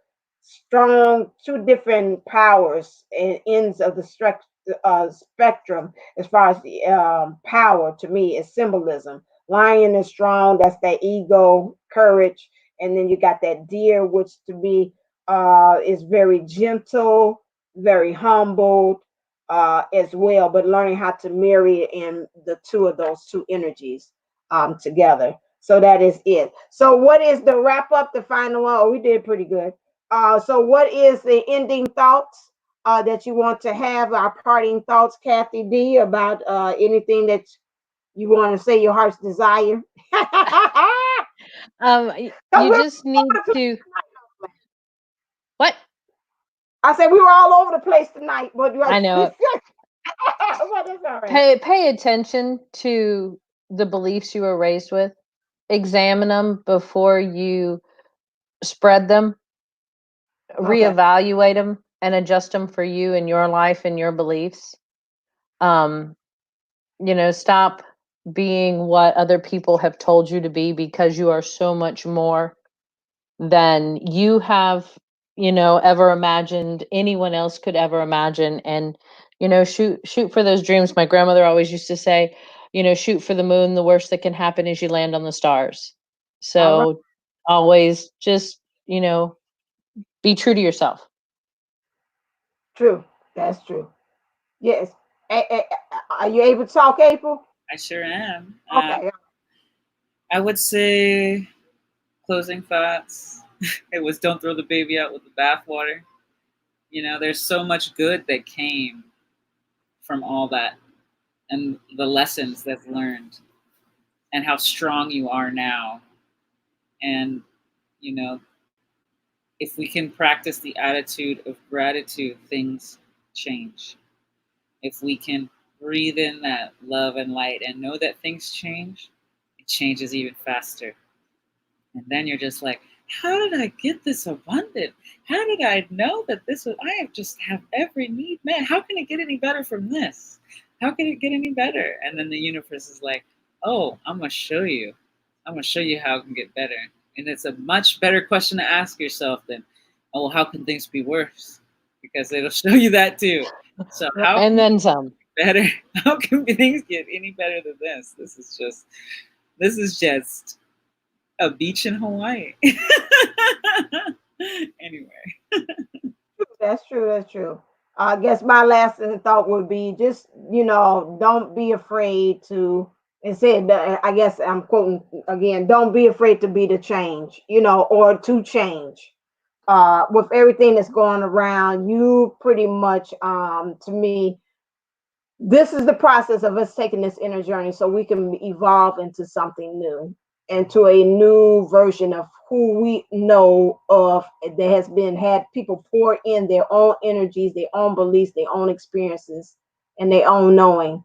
different powers and ends of the spectrum as far as the power to me is symbolism. Lion is strong, that's that ego, courage, and then you got that deer, which to me is very gentle, very humbled as well, but learning how to marry in the two of those two energies together. So that is it. So what is the wrap up, the final one? Oh, we did pretty good. So what is the ending thoughts that you want to have, our parting thoughts, Kathy D, about anything that you want to say, your heart's desire? You just need to what? I said we were all over the place tonight, but I know. but it's all right. Pay attention to the beliefs you were raised with. Examine them before you spread them. Okay. Reevaluate them and adjust them for you and your life and your beliefs. Stop being what other people have told you to be, because you are so much more than you have, ever imagined anyone else could ever imagine. And, shoot for those dreams. My grandmother always used to say, shoot for the moon. The worst that can happen is you land on the stars. All right. So always just, be true to yourself. True. That's true. Yes. Are you able to talk, April? I sure am. Okay. I would say closing thoughts. It was don't throw the baby out with the bathwater. There's so much good that came from all that, and the lessons that's learned, and how strong you are now. And, if we can practice the attitude of gratitude, things change. If we can breathe in that love and light and know that things change, it changes even faster. And then you're just like, how did I get this abundant? How did I know that I have just have every need met? How can it get any better from this? How can it get any better? And then the universe is like, oh, I'm going to show you. I'm going to show you how it can get better. And it's a much better question to ask yourself than, oh, well, how can things be worse? Because it'll show you that too. So how And then some. better? How can things get any better than this? This is just a beach in Hawaii. Anyway. That's true. That's true. I guess my last thought would be just, don't be afraid to, and said, I guess I'm quoting again, don't be afraid to be the change, or to change. With everything that's going around, you pretty much, to me, this is the process of us taking this inner journey so we can evolve into something new, into a new version of who we know of, that has been had people pour in their own energies, their own beliefs, their own experiences, and their own knowing.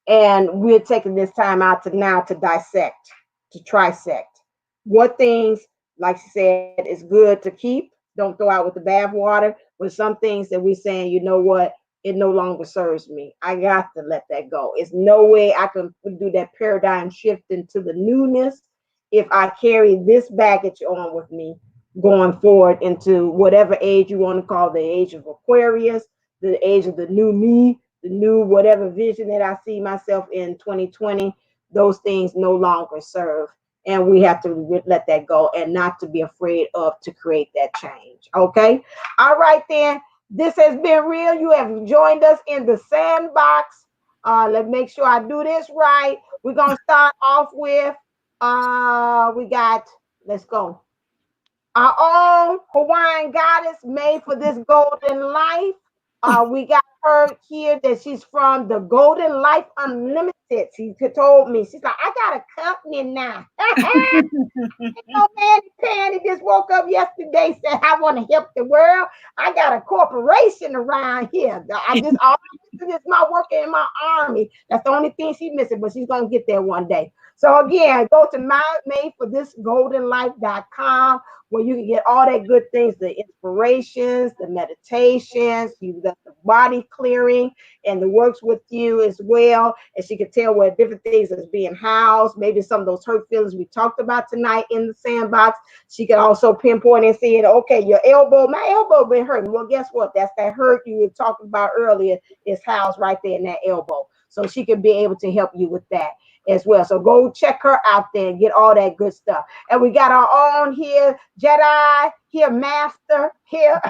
And we're taking this time out to dissect, to trisect what things, like she said, is good to keep. Don't throw out with the bathwater. But some things that we're saying, you know what, it no longer serves me. I got to let that go. It's no way I can do that paradigm shift into the newness if I carry this baggage on with me going forward into whatever age you want to call the age of Aquarius, the age of the new me, the new whatever vision that I see myself in 2020. Those things no longer serve. And we have to let that go and not to be afraid of to create that change. Okay. All right, then. This has been real. You have joined us in the sandbox. Let's make sure I do this right. We're going to start off with, we got, let's go. Our own Hawaiian goddess made for this golden life. We got her here that she's from the Golden Life Unlimited. She told me, she's like, I got a company now. Manny Panny just woke up yesterday, said, I want to help the world. I got a corporation around here. All this is my working in my army. That's the only thing she's missing, but she's going to get there one day. So again, go to mymadefordhisgoldenlife.com where you can get all that good things, the inspirations, the meditations, you got the body clearing, and the works with you as well. And she can tell where different things is being housed, maybe some of those hurt feelings we talked about tonight in the sandbox. She can also pinpoint and see it. Okay, your elbow, my elbow been hurting. Well, guess what? That's that hurt you were talking about earlier is housed right there in that elbow. So she can be able to help you with that as well. So go check her out there and get all that good stuff. And we got our own here, Jedi, here, Master, here.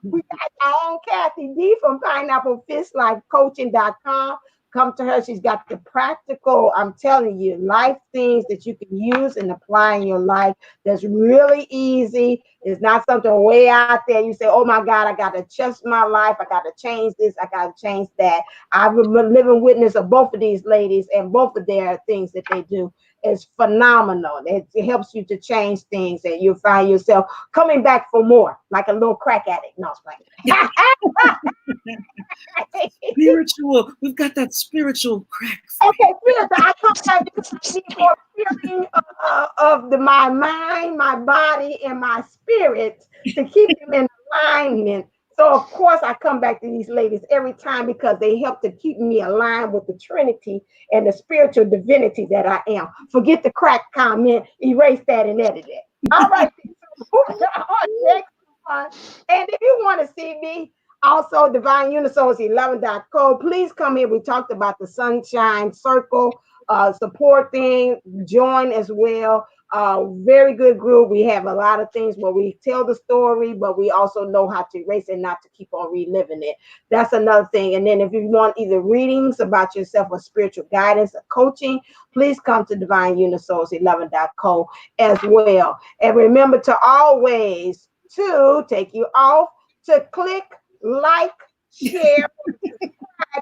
We got our own Kathy D from PineappleFishLifeCoaching.com. Come to her. She's got the practical, I'm telling you, life things that you can use and apply in your life that's really easy. It's not something way out there. You say, oh my God, I got to adjust my life. I got to change this. I got to change that. I've been living witness of both of these ladies and both of their things that they do. Is phenomenal. It helps you to change things and you find yourself coming back for more, like a little crack addict. No, it's like Spiritual. We've got that spiritual crack. okay, spiritual. I come back because I need more feeling of my mind, my body, and my spirit to keep them in alignment. So of course I come back to these ladies every time because they help to keep me aligned with the Trinity and the spiritual divinity that I am. Forget the crack comment, erase that and edit it. All right, next one. And if you want to see me, also DivineUnisouls11.co, please come here. We talked about the Sunshine Circle support thing. Join as well. Very good group. We have a lot of things where we tell the story, but we also know how to erase it, not to keep on reliving it. That's another thing. And then if you want either readings about yourself or spiritual guidance or coaching, please come to DivineUnisouls11.co as well. And remember to always to take you off to click, like, share,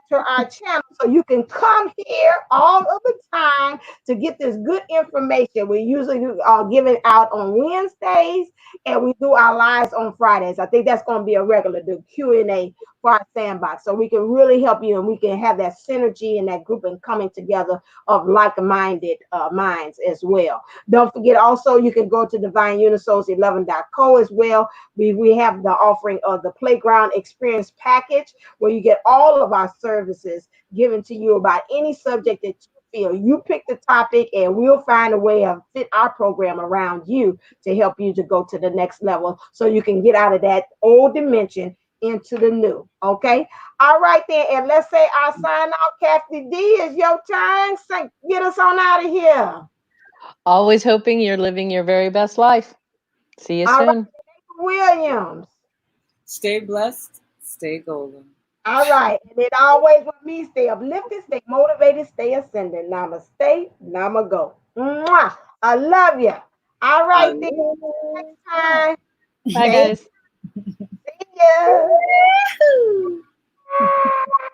to our channel so you can come here all of the time to get this good information. We usually give it out on Wednesdays and we do our lives on Fridays. I think that's going to be a regular Q&A for our Sandbox, so we can really help you and we can have that synergy and that group and coming together of like-minded minds as well. Don't forget also you can go to DivineUnisouls11.co as well. We have the offering of the Playground Experience Package where you get all of our services given to you about any subject that you feel. You pick the topic and we'll find a way to fit our program around you to help you to go to the next level so you can get out of that old dimension into the new. Okay. All right then. And let's say I sign off. Kathy D, is your turn. So get us on out of here. Always hoping you're living your very best life. See you soon. Right. Williams. Stay blessed. Stay golden. All right. And it always with me, stay uplifted, stay motivated, stay ascending. Namaste. Namago. Mwah. I love you. All right. Then. Next time. Bye, guys. See ya.